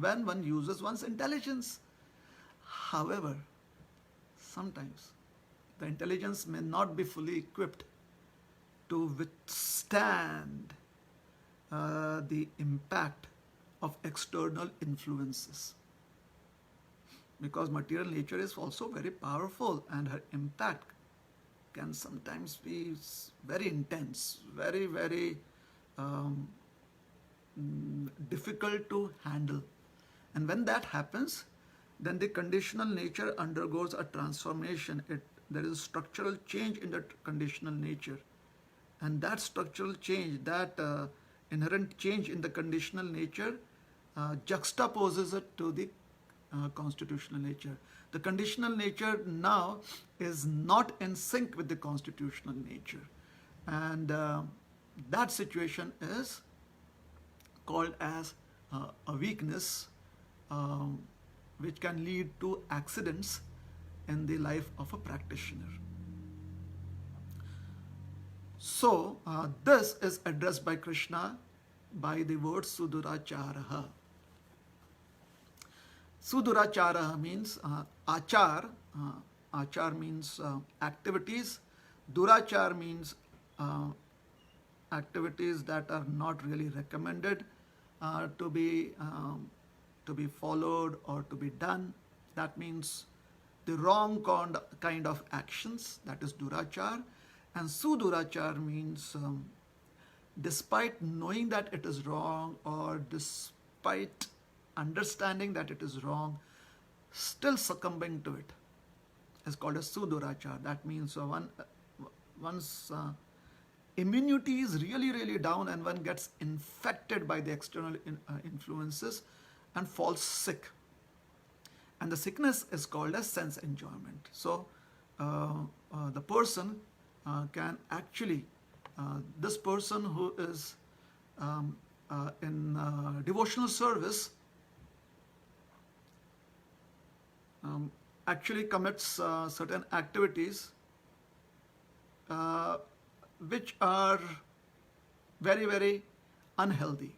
Speaker 1: when one uses one's intelligence. However, sometimes the intelligence may not be fully equipped to withstand the impact of external influences, because material nature is also very powerful and her impact can sometimes be very intense, very, very difficult to handle. And when that happens, then the conditional nature undergoes a transformation. There is a structural change in that conditional nature. And that structural change, that inherent change in the conditional nature, juxtaposes it to the constitutional nature. The conditional nature now is not in sync with the constitutional nature. And that situation is called as a weakness, which can lead to accidents in the life of a practitioner. So, this is addressed by Krishna by the word Suduracharaha. Suduracharaha means achar. Achar means activities. Durachar means activities that are not really recommended to be followed or to be done. That means the wrong kind of actions. That is durachar. And sudurachar means despite knowing that it is wrong, or despite understanding that it is wrong, still succumbing to it is called a sudurachar. That means one's immunity is really, really down, and one gets infected by the external influences and falls sick. And the sickness is called as sense enjoyment. So the person can actually, this person who is in devotional service actually commits certain activities which are very, very unhealthy.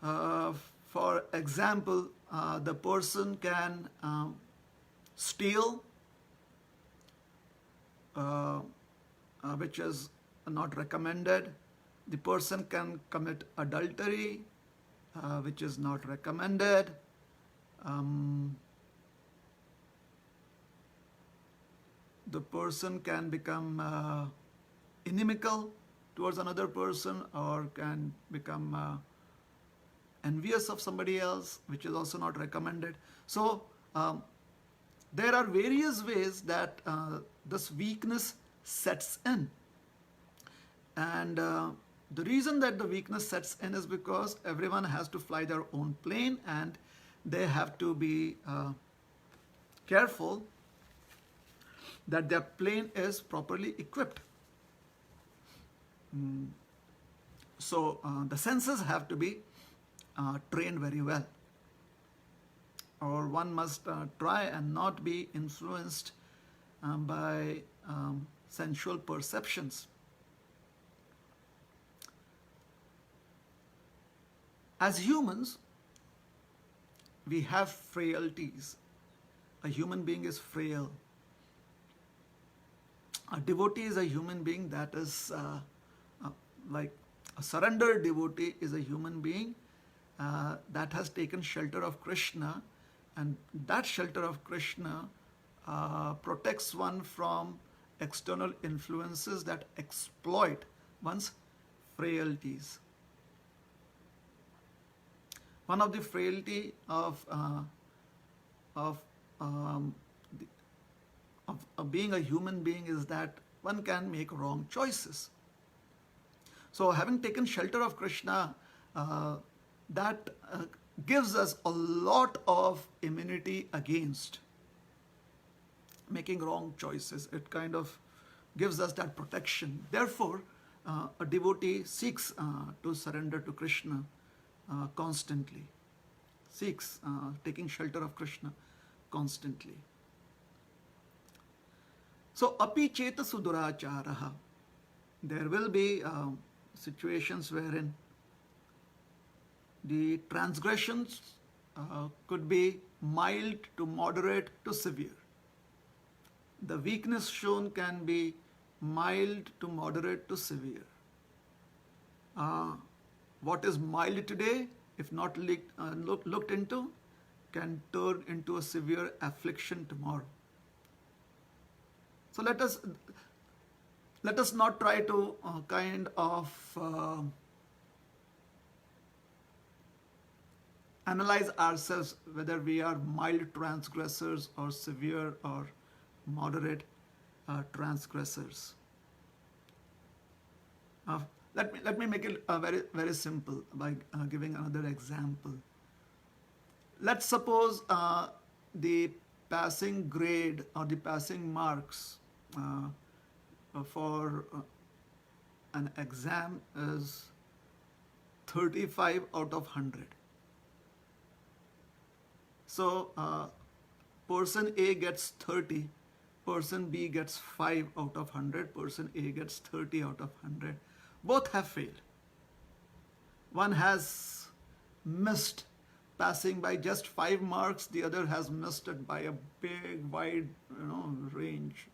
Speaker 1: For example, the person can steal, which is not recommended. The person can commit adultery, which is not recommended. The person can become inimical towards another person, or can become envious of somebody else, which is also not recommended. So there are various ways that this weakness sets in. And the reason that the weakness sets in is because everyone has to fly their own plane, and they have to be careful that their plane is properly equipped. So the senses have to be trained very well, or one must try and not be influenced by sensual perceptions. As humans, we have frailties. A human being is frail. A devotee is a human being that is like a surrendered devotee is a human being that has taken shelter of Krishna, and that shelter of Krishna protects one from external influences that exploit one's frailties. One of the frailty of being a human being is that one can make wrong choices. So having taken shelter of Krishna, that gives us a lot of immunity against making wrong choices. It kind of gives us that protection. Therefore, a devotee seeks to surrender to Krishna constantly, seeks taking shelter of Krishna constantly. So, api cheta suduracharaha. There will be situations wherein the transgressions could be mild to moderate to severe. The weakness shown can be mild to moderate to severe. What is mild today, if not looked into, can turn into a severe affliction tomorrow. So let us not try to kind of analyze ourselves whether we are mild transgressors or severe or moderate transgressors. Let me make it very very simple by giving another example. Let's suppose the passing grade or the passing marks for an exam is 35 out of 100. So person A gets 30, person B gets 5 out of 100, person A gets 30 out of 100. Both have failed. One has missed passing by just 5 marks, the other has missed it by a big, wide, range,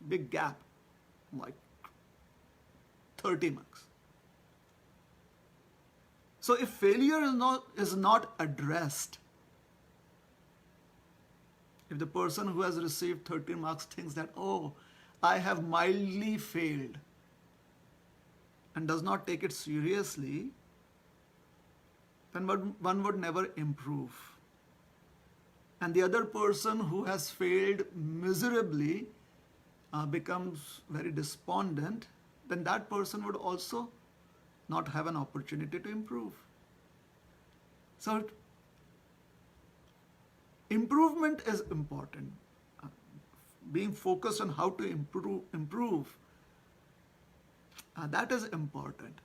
Speaker 1: big gap, like 30 marks. So if failure is not addressed, if the person who has received 30 marks thinks that, oh, I have mildly failed, and does not take it seriously, then one would never improve. And the other person who has failed miserably becomes very despondent, then that person would also not have an opportunity to improve. So improvement is important. Being focused on how to improve, that is important.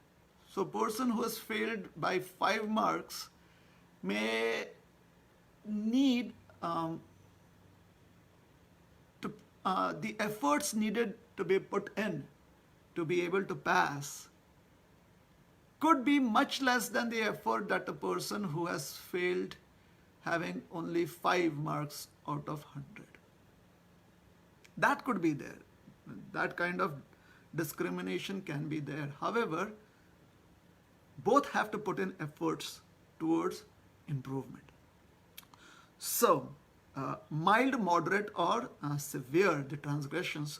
Speaker 1: So person who has failed by 5 marks may need the efforts needed to be put in to be able to pass could be much less than the effort that a person who has failed having only 5 marks out of 100. That could be there. That kind of discrimination can be there. However, both have to put in efforts towards improvement. So, mild, moderate, or severe, the transgressions.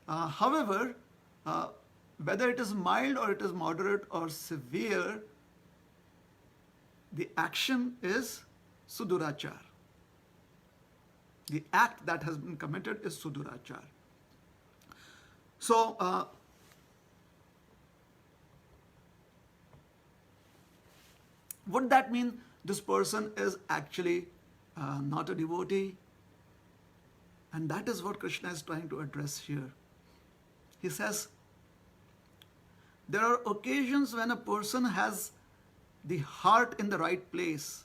Speaker 1: However, whether it is mild or it is moderate or severe, the action is sudurachar. The act that has been committed is sudurachar. So, would that mean this person is actually not a devotee? And that is what Krishna is trying to address here. He says, there are occasions when a person has the heart in the right place,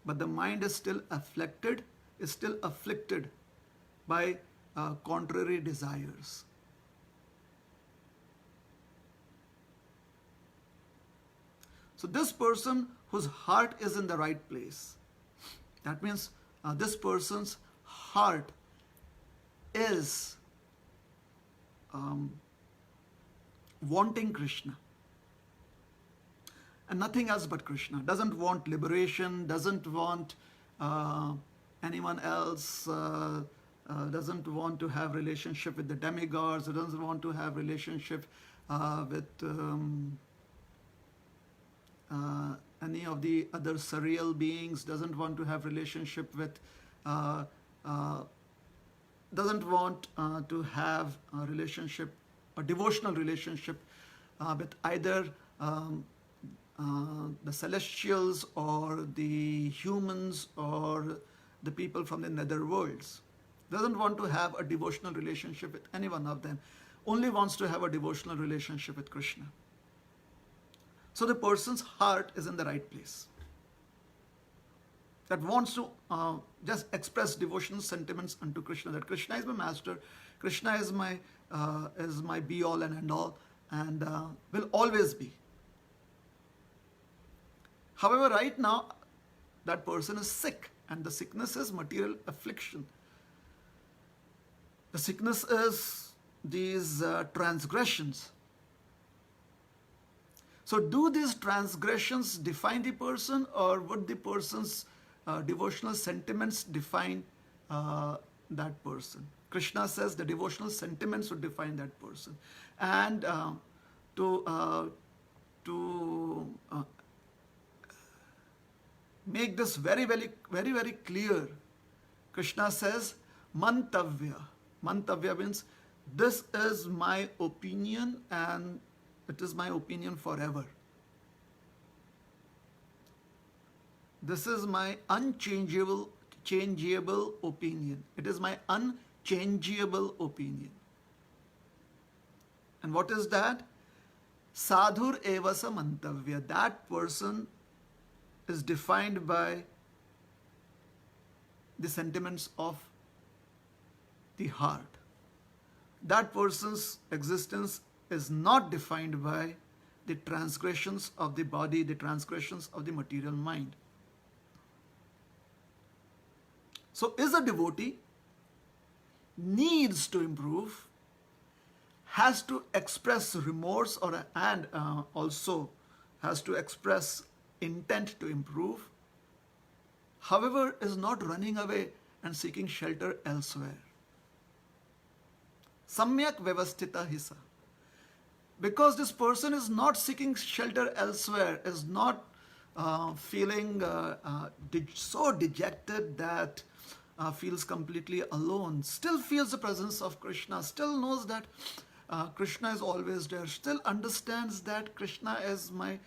Speaker 1: but the mind is still afflicted by contrary desires. So this person whose heart is in the right place. That means this person's heart is wanting Krishna and nothing else but Krishna. Doesn't want liberation, doesn't want anyone else, doesn't want to have relationship with the demigods, doesn't want to have relationship with any of the other surreal beings, doesn't want to have relationship with doesn't want to have a relationship, a devotional relationship with either the celestials or the humans or the people from the nether worlds. Doesn't want to have a devotional relationship with any one of them. Only wants to have a devotional relationship with Krishna. So the person's heart is in the right place. That wants to just express devotional sentiments unto Krishna. That Krishna is my master. Krishna is my be all and end all, and will always be. However, right now, that person is sick, and the sickness is material affliction. The sickness is these transgressions. So do these transgressions define the person, or would the person's devotional sentiments define that person? Krishna says the devotional sentiments would define that person. And to make this very, very, very, very clear, Krishna says, Mantavya. Mantavya means, this is my opinion and it is my opinion forever. This is my unchangeable opinion. It is my unchangeable opinion. And what is that? Sadhur evasa mantavya. That person is defined by the sentiments of the heart. That person's existence is not defined by the transgressions of the body, the transgressions of the material mind. So is a devotee, needs to improve, has to express remorse and also has to express intent to improve, however, is not running away and seeking shelter elsewhere. Samyak vyavasthita hisa. Because this person is not seeking shelter elsewhere, is not feeling so dejected that feels completely alone, still feels the presence of Krishna, still knows that Krishna is always there, still understands that Krishna is my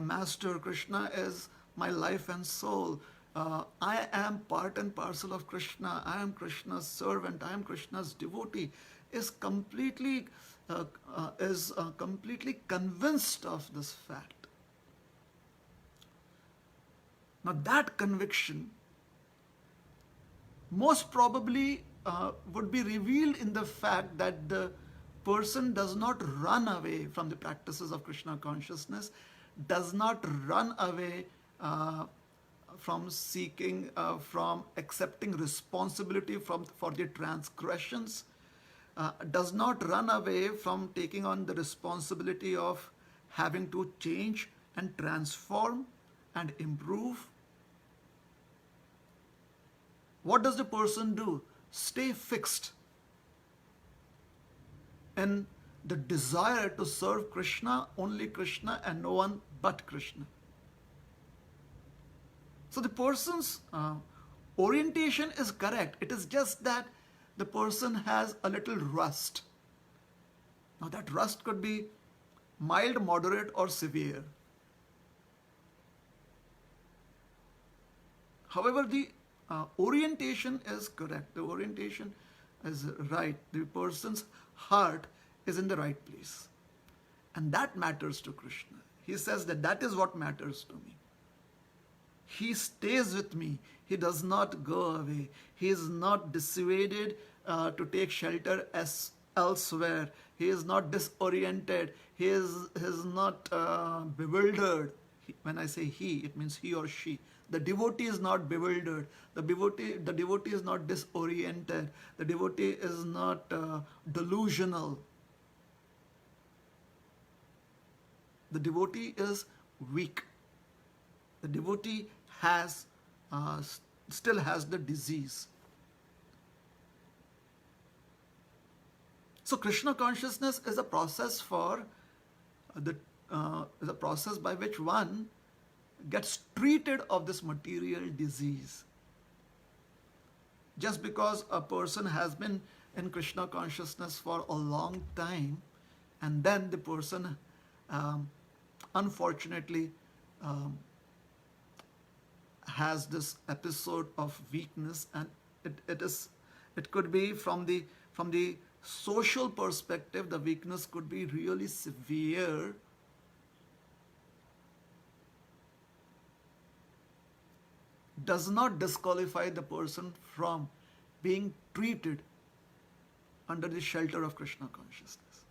Speaker 1: master, Krishna is my life and soul. I am part and parcel of Krishna, I am Krishna's servant, I am Krishna's devotee, is completely convinced of this fact. Now that conviction most probably would be revealed in the fact that the person does not run away from the practices of Krishna consciousness, does not run away from seeking, from accepting responsibility for the transgressions, does not run away from taking on the responsibility of having to change and transform and improve. What does the person do? Stay fixed in the desire to serve Krishna, only Krishna, and no one but Krishna. So the person's orientation is correct. It is just that the person has a little rust. Now that rust could be mild, moderate, or severe. However, the orientation is correct. The orientation is right. The person's heart is in the right place. And that matters to Krishna. He says that is what matters to me. He stays with me. He does not go away. He is not dissuaded to take shelter elsewhere. He is not disoriented. He is not bewildered. When I say he, it means he or she. The devotee is not bewildered. The devotee is not disoriented. The devotee is not delusional. The devotee is weak. The devotee has still has the disease. So Krishna consciousness is a process for is a process by which one gets treated of this material disease. Just because a person has been in Krishna consciousness for a long time, and then the person unfortunately has this episode of weakness, and it could be from the social perspective, the weakness could be really severe. Does not disqualify the person from being treated under the shelter of Krishna consciousness.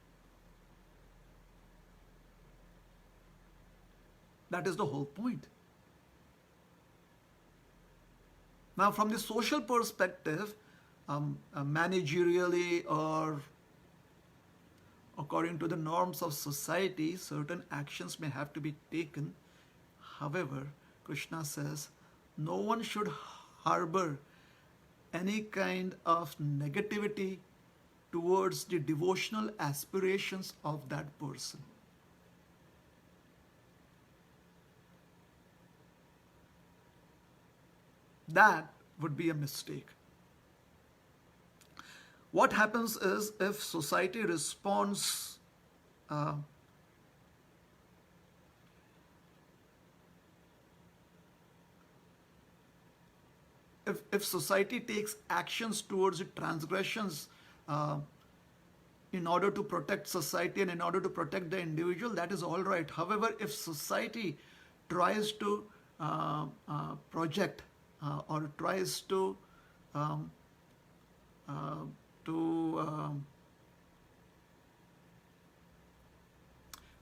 Speaker 1: That is the whole point. Now, from the social perspective, managerially or according to the norms of society, certain actions may have to be taken. However, Krishna says, no one should harbor any kind of negativity towards the devotional aspirations of that person. That would be a mistake. What happens is, if society responds if society takes actions towards transgressions in order to protect society and in order to protect the individual, that is all right. However, if society tries to project or tries to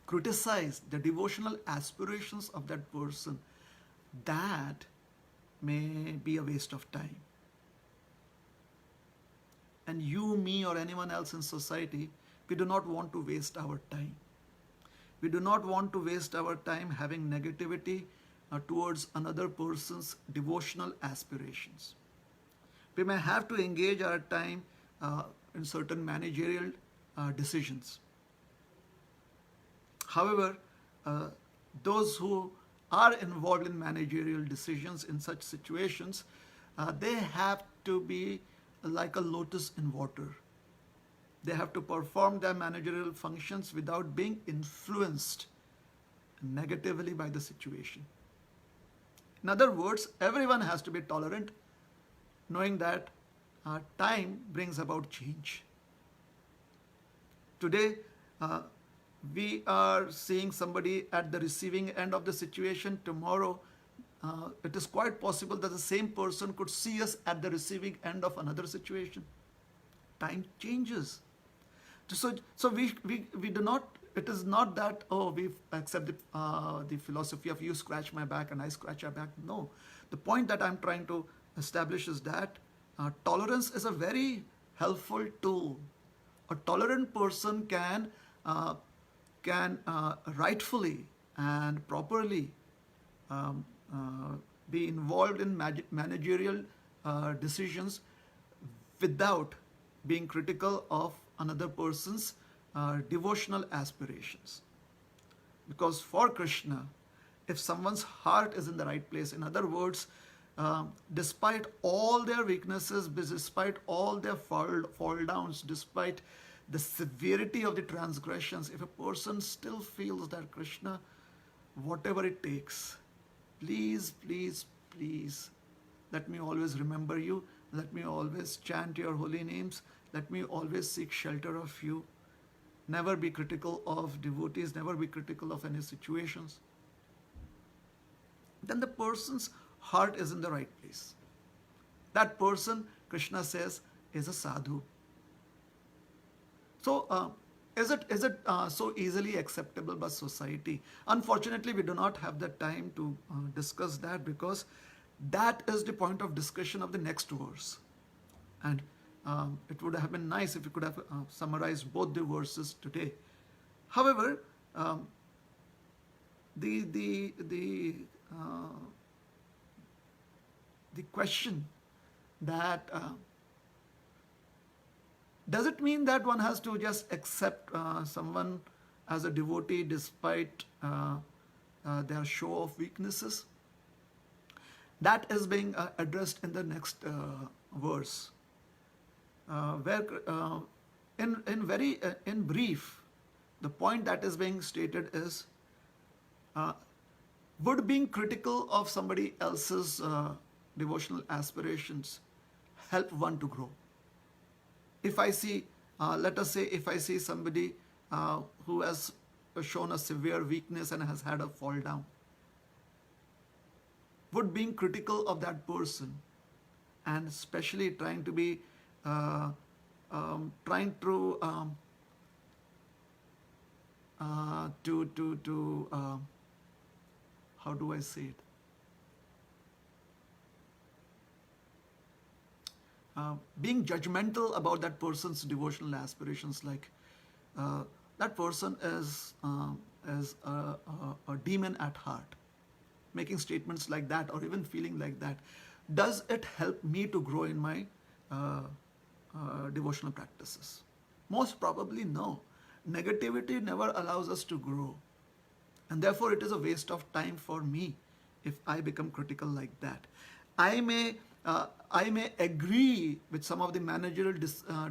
Speaker 1: criticize the devotional aspirations of that person, that may be a waste of time. And you, me, or anyone else in society, we do not want to waste our time. We do not want to waste our time having negativity towards another person's devotional aspirations. We may have to engage our time in certain managerial decisions. However, those who are involved in managerial decisions in such situations, they have to be like a lotus in water. They have to perform their managerial functions without being influenced negatively by the situation. In other words, everyone has to be tolerant, knowing that time brings about change. Today, we are seeing somebody at the receiving end of the situation. Tomorrow, it is quite possible that the same person could see us at the receiving end of another situation. Time changes. So we do not, it is not that, oh, we accept the philosophy of you scratch my back and I scratch your back. No. The point that I'm trying to establish is that tolerance is a very helpful tool. A tolerant person can rightfully and properly be involved in managerial decisions without being critical of another person's devotional aspirations. Because for Krishna, if someone's heart is in the right place, in other words, despite all their weaknesses, despite all their fall downs, despite the severity of the transgressions, if a person still feels that Krishna, whatever it takes, please, please, please, let me always remember you, let me always chant your holy names, let me always seek shelter of you, never be critical of devotees, never be critical of any situations, then the person's heart is in the right place. That person, Krishna says, is a sadhu. So Is it so easily acceptable by society? Unfortunately, we do not have the time to discuss that, because that is the point of discussion of the next verse. And it would have been nice if we could have summarized both the verses today. However, uh, the question that does it mean that one has to just accept someone as a devotee despite their show of weaknesses? That is being addressed in the next verse, where in brief, the point that is being stated is, would being critical of somebody else's devotional aspirations help one to grow? If I see, let us say, if I see somebody who has shown a severe weakness and has had a fall down, would being critical of that person, and especially trying to be, trying to how do I say it? Being judgmental about that person's devotional aspirations, like that person is a demon at heart, making statements like that, or even feeling like that, does it help me to grow in my devotional practices? Most probably no. Negativity never allows us to grow, and therefore it is a waste of time for me if I become critical like that. I may agree with some of the managerial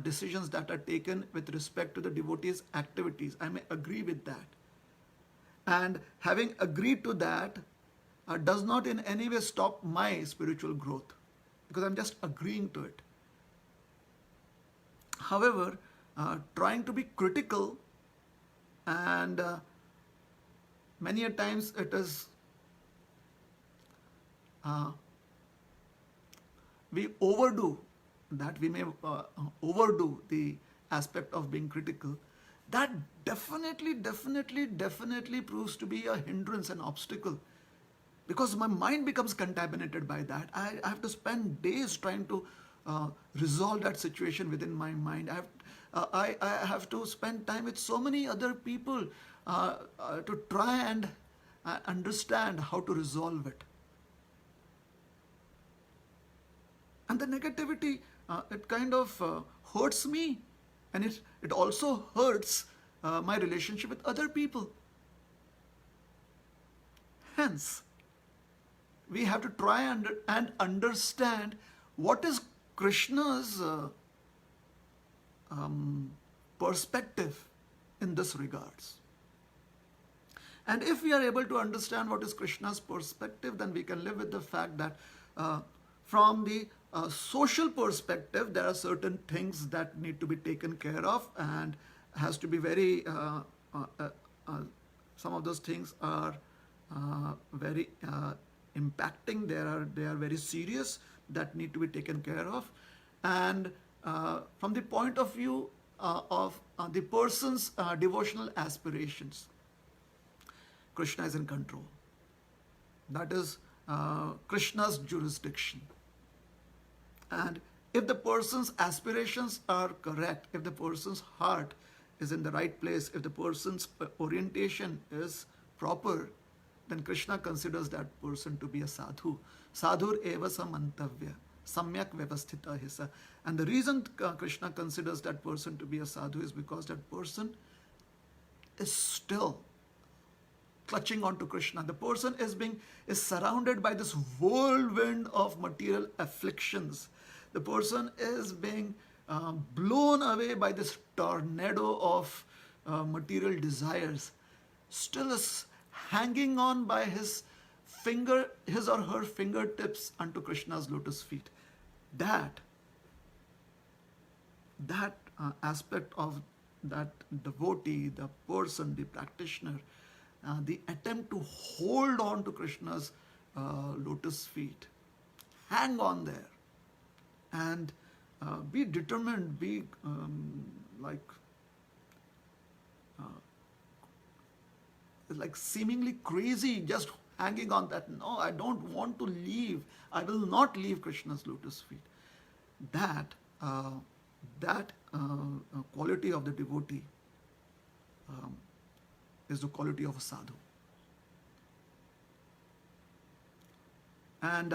Speaker 1: decisions that are taken with respect to the devotees' activities. I may agree with that, and having agreed to that does not in any way stop my spiritual growth, because I'm just agreeing to it. However, trying to be critical, and many a times it is we overdo that, we may overdo the aspect of being critical. That definitely proves to be a hindrance, an obstacle, because my mind becomes contaminated by that. I have to spend days trying to resolve that situation within my mind. I have to spend time with so many other people to try and understand how to resolve it. And the negativity, it kind of hurts me, and it also hurts my relationship with other people. Hence, we have to try and understand what is Krishna's perspective in this regards. And if we are able to understand what is Krishna's perspective, then we can live with the fact that from the social perspective, there are certain things that need to be taken care of, and has to be very, some of those things are very impacting, they are very serious, that need to be taken care of. And from the point of view of the person's devotional aspirations, Krishna is in control. That is Krishna's jurisdiction. And if the person's aspirations are correct, if the person's heart is in the right place, if the person's orientation is proper, then Krishna considers that person to be a sadhu. Sadhur eva samantavya, samyak vyavasthita hisa. And the reason Krishna considers that person to be a sadhu is because that person is still clutching on to Krishna. The person is surrounded by this whirlwind of material afflictions. The person is being blown away by this tornado of material desires. Still is hanging on by his or her fingertips unto Krishna's lotus feet. That aspect of that devotee, the person, the practitioner, the attempt to hold on to Krishna's lotus feet, hang on there, and be determined, be like seemingly crazy, just hanging on that. No, I don't want to leave. I will not leave Krishna's lotus feet. That quality of the devotee is the quality of a sadhu. And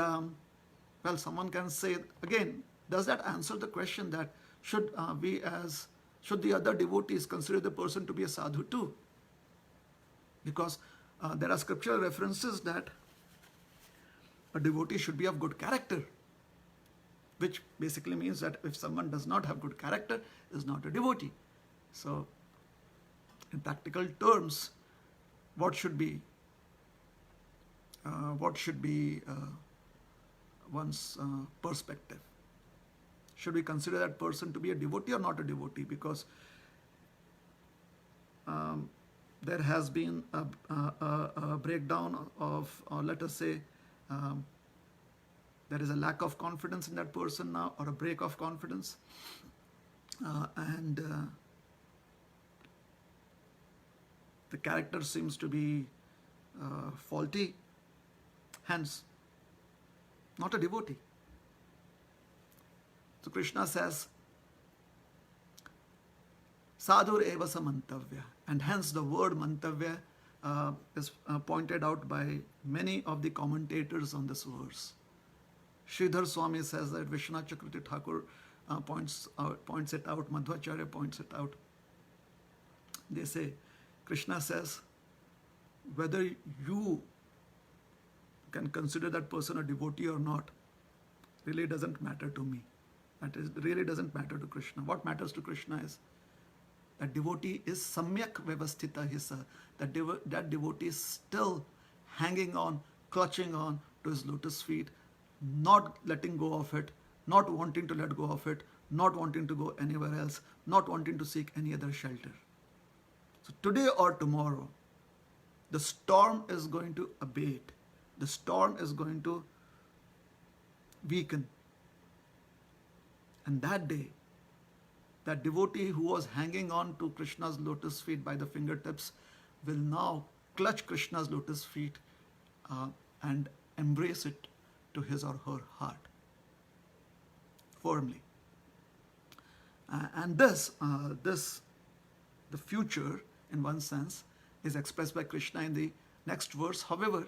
Speaker 1: well, someone can say again, does that answer the question that should should the other devotees consider the person to be a sadhu too? Because there are scriptural references that a devotee should be of good character, which basically means that if someone does not have good character, is not a devotee. So, in practical terms, what should be one's perspective? Should we consider that person to be a devotee or not a devotee? Because there has been a breakdown of, or let us say, there is a lack of confidence in that person now, or a break of confidence, and the character seems to be faulty, hence not a devotee. So Krishna says, sadhur eva samantavya, and hence the word mantavya is pointed out by many of the commentators on this verse. Sridhar Swami says that, Vishwanath Chakravarti Thakur points it out, Madhvacharya points it out. They say, Krishna says, whether you can consider that person a devotee or not, really doesn't matter to me. That is, really doesn't matter to Krishna. What matters to Krishna is that devotee is samyak vyavasthita hisa. That devotee is still hanging on, clutching on to his lotus feet, not letting go of it, not wanting to let go of it, not wanting to go anywhere else, not wanting to seek any other shelter. So today or tomorrow, the storm is going to abate. The storm is going to weaken. And that day, that devotee who was hanging on to Krishna's lotus feet by the fingertips will now clutch Krishna's lotus feet and embrace it to his or her heart firmly. And the future, in one sense, is expressed by Krishna in the next verse. However,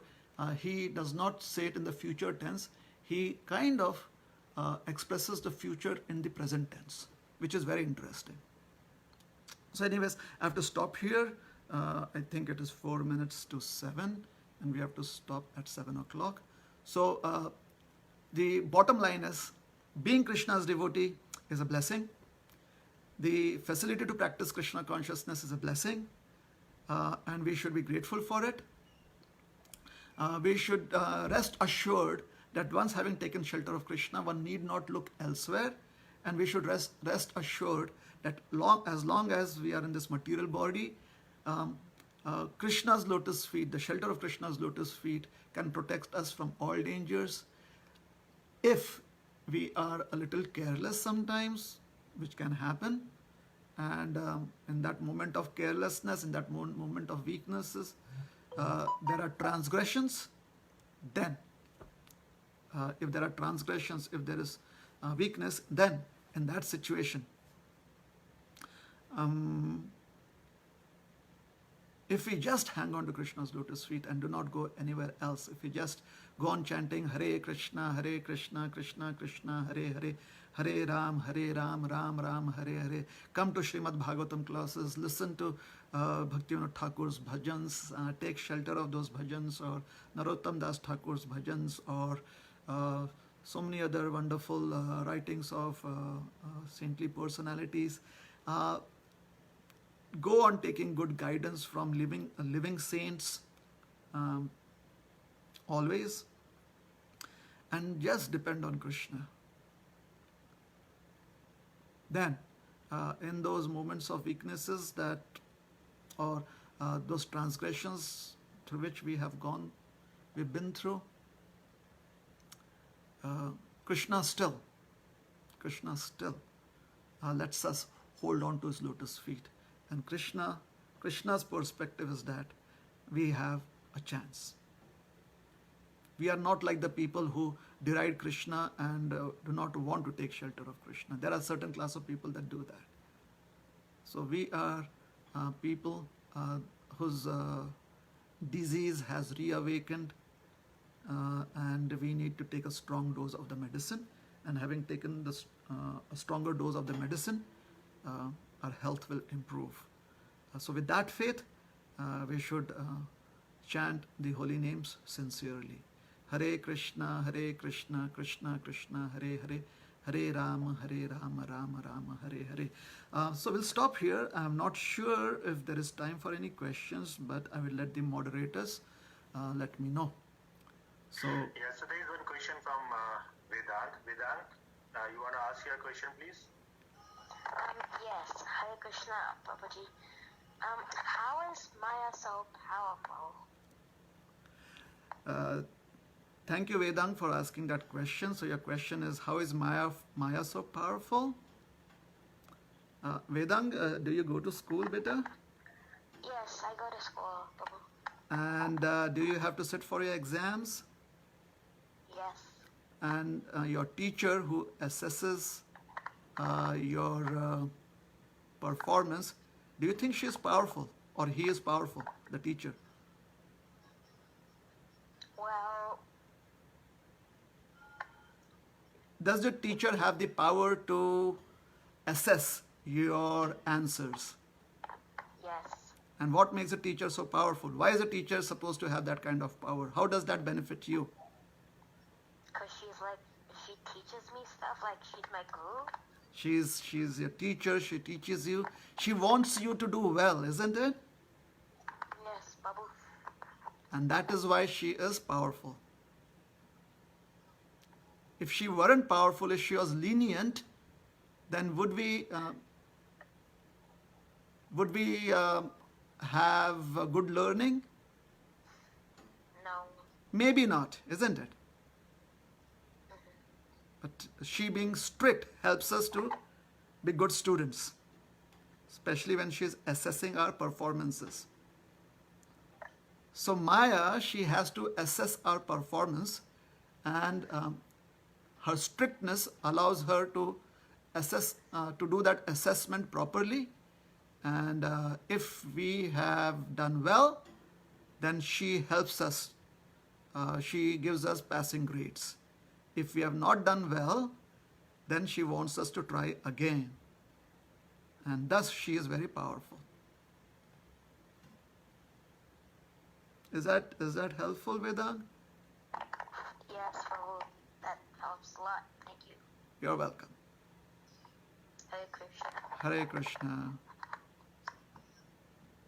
Speaker 1: he does not say it in the future tense. He kind of expresses the future in the present tense, which is very interesting. So anyways, I have to stop here. I think it is 4 minutes to 7, and we have to stop at 7 o'clock. So the bottom line is, being Krishna's devotee is a blessing. The facility to practice Krishna consciousness is a blessing, and we should be grateful for it. We should rest assured that once having taken shelter of Krishna, one need not look elsewhere, and we should rest assured that as long as we are in this material body, Krishna's lotus feet, the shelter of Krishna's lotus feet, can protect us from all dangers. If we are a little careless sometimes, which can happen, and in that moment of carelessness, in that moment of weaknesses, there are transgressions, then if there are transgressions, if there is weakness, then in that situation, if we just hang on to Krishna's lotus feet and do not go anywhere else, if we just go on chanting Hare Krishna, Krishna Krishna, Hare Hare, Hare Ram, Ram Ram, Hare Hare, come to Srimad Bhagavatam classes, listen to Bhaktivinoda Thakur's bhajans, take shelter of those bhajans, or Narottam Das Thakur's bhajans, or so many other wonderful writings of saintly personalities. Go on taking good guidance from living saints always, and just depend on Krishna. Then, in those moments of weaknesses that, or those transgressions through which we've been through, Krishna still lets us hold on to his lotus feet. And Krishna Krishna's perspective is that we have a chance. We are not like the people who deride Krishna and do not want to take shelter of Krishna. There are certain class of people that do that. So we are people whose disease has reawakened, and we need to take a strong dose of the medicine. And having taken a stronger dose of the medicine, our health will improve. So with that faith, we should chant the holy names sincerely. Hare Krishna, Krishna Krishna, Hare Hare, Hare Rama, Rama Rama, Hare Hare. So we'll stop here. I'm not sure if there is time for any questions, but I will let the moderators let me know. So
Speaker 2: Yeah, so there is one question from Vedant. Vedant, you want to ask your question, please?
Speaker 4: Yes, Hare Krishna, Prabhuji. How is Maya so powerful?
Speaker 1: Thank you, Vedang, for asking that question. So your question is, how is Maya so powerful? Vedang, do you go to school, beta?
Speaker 4: Yes, I go to school, Prabhu.
Speaker 1: And do you have to sit for your exams?
Speaker 4: Yes.
Speaker 1: And your teacher who assesses your performance, do you think she is powerful or he is powerful, the teacher?
Speaker 4: Well,
Speaker 1: Does the teacher have the power to assess your answers?
Speaker 4: yes.
Speaker 1: And what makes a teacher so powerful? Why is a teacher supposed to have that kind of power? How does that benefit you?
Speaker 4: Because she teaches me stuff, like she's my guru.
Speaker 1: She's your teacher, she teaches you. She wants you to do well, isn't it?
Speaker 4: Yes, Prabhu.
Speaker 1: And that is why she is powerful. If she weren't powerful, if she was lenient, then would we have good learning?
Speaker 4: No.
Speaker 1: Maybe not, isn't it? But she being strict helps us to be good students, especially when she is assessing our performances. So Maya, she has to assess our performance, and her strictness allows her to assess, to do that assessment properly. And if we have done well, then she helps us. She gives us passing grades. If we have not done well, then she wants us to try again. And thus she is very powerful. Is that helpful, Vedang?
Speaker 4: Yes, Prabhu. That helps a lot. Thank you.
Speaker 1: You're welcome.
Speaker 4: Hare Krishna.
Speaker 1: Hare Krishna.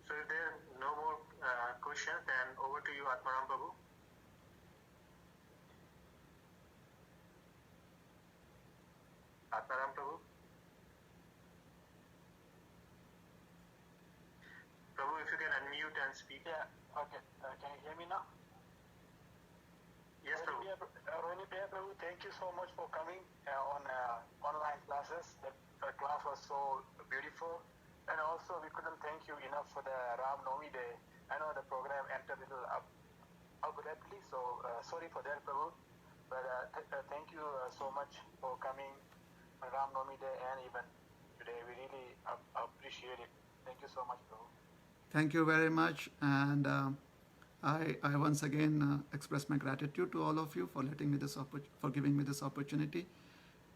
Speaker 2: So if there are no more questions, then over to you, Atmaram Prabhu. Atmaram Prabhu. Prabhu, if you can unmute and speak.
Speaker 3: Yeah, okay. Can you hear me now?
Speaker 2: Yes, Prabhu.
Speaker 3: Rohini Priya Prabhu, thank you so much for coming on online classes. The class was so beautiful. And also, we couldn't thank you enough for the Ram Navami Day. I know the program entered a little abruptly, so sorry for that, Prabhu. But thank you so much for coming on Ram Navami Day and even today. We really appreciate it. Thank you so much, Prabhu.
Speaker 1: Thank you very much. And I once again express my gratitude to all of you for letting me for giving me this opportunity.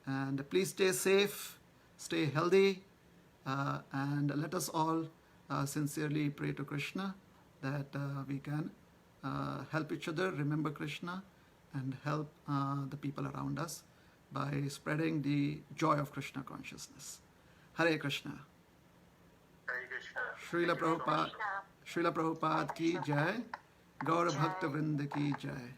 Speaker 1: And please stay safe, stay healthy, and let us all sincerely pray to Krishna that we can help each other remember Krishna and help the people around us by spreading the joy of Krishna consciousness. Hare Krishna.
Speaker 2: Hare Krishna.
Speaker 1: Srila Prabhupada, Srila Prabhupada ki jai, Gaur Bhakta Vrinda ki jai.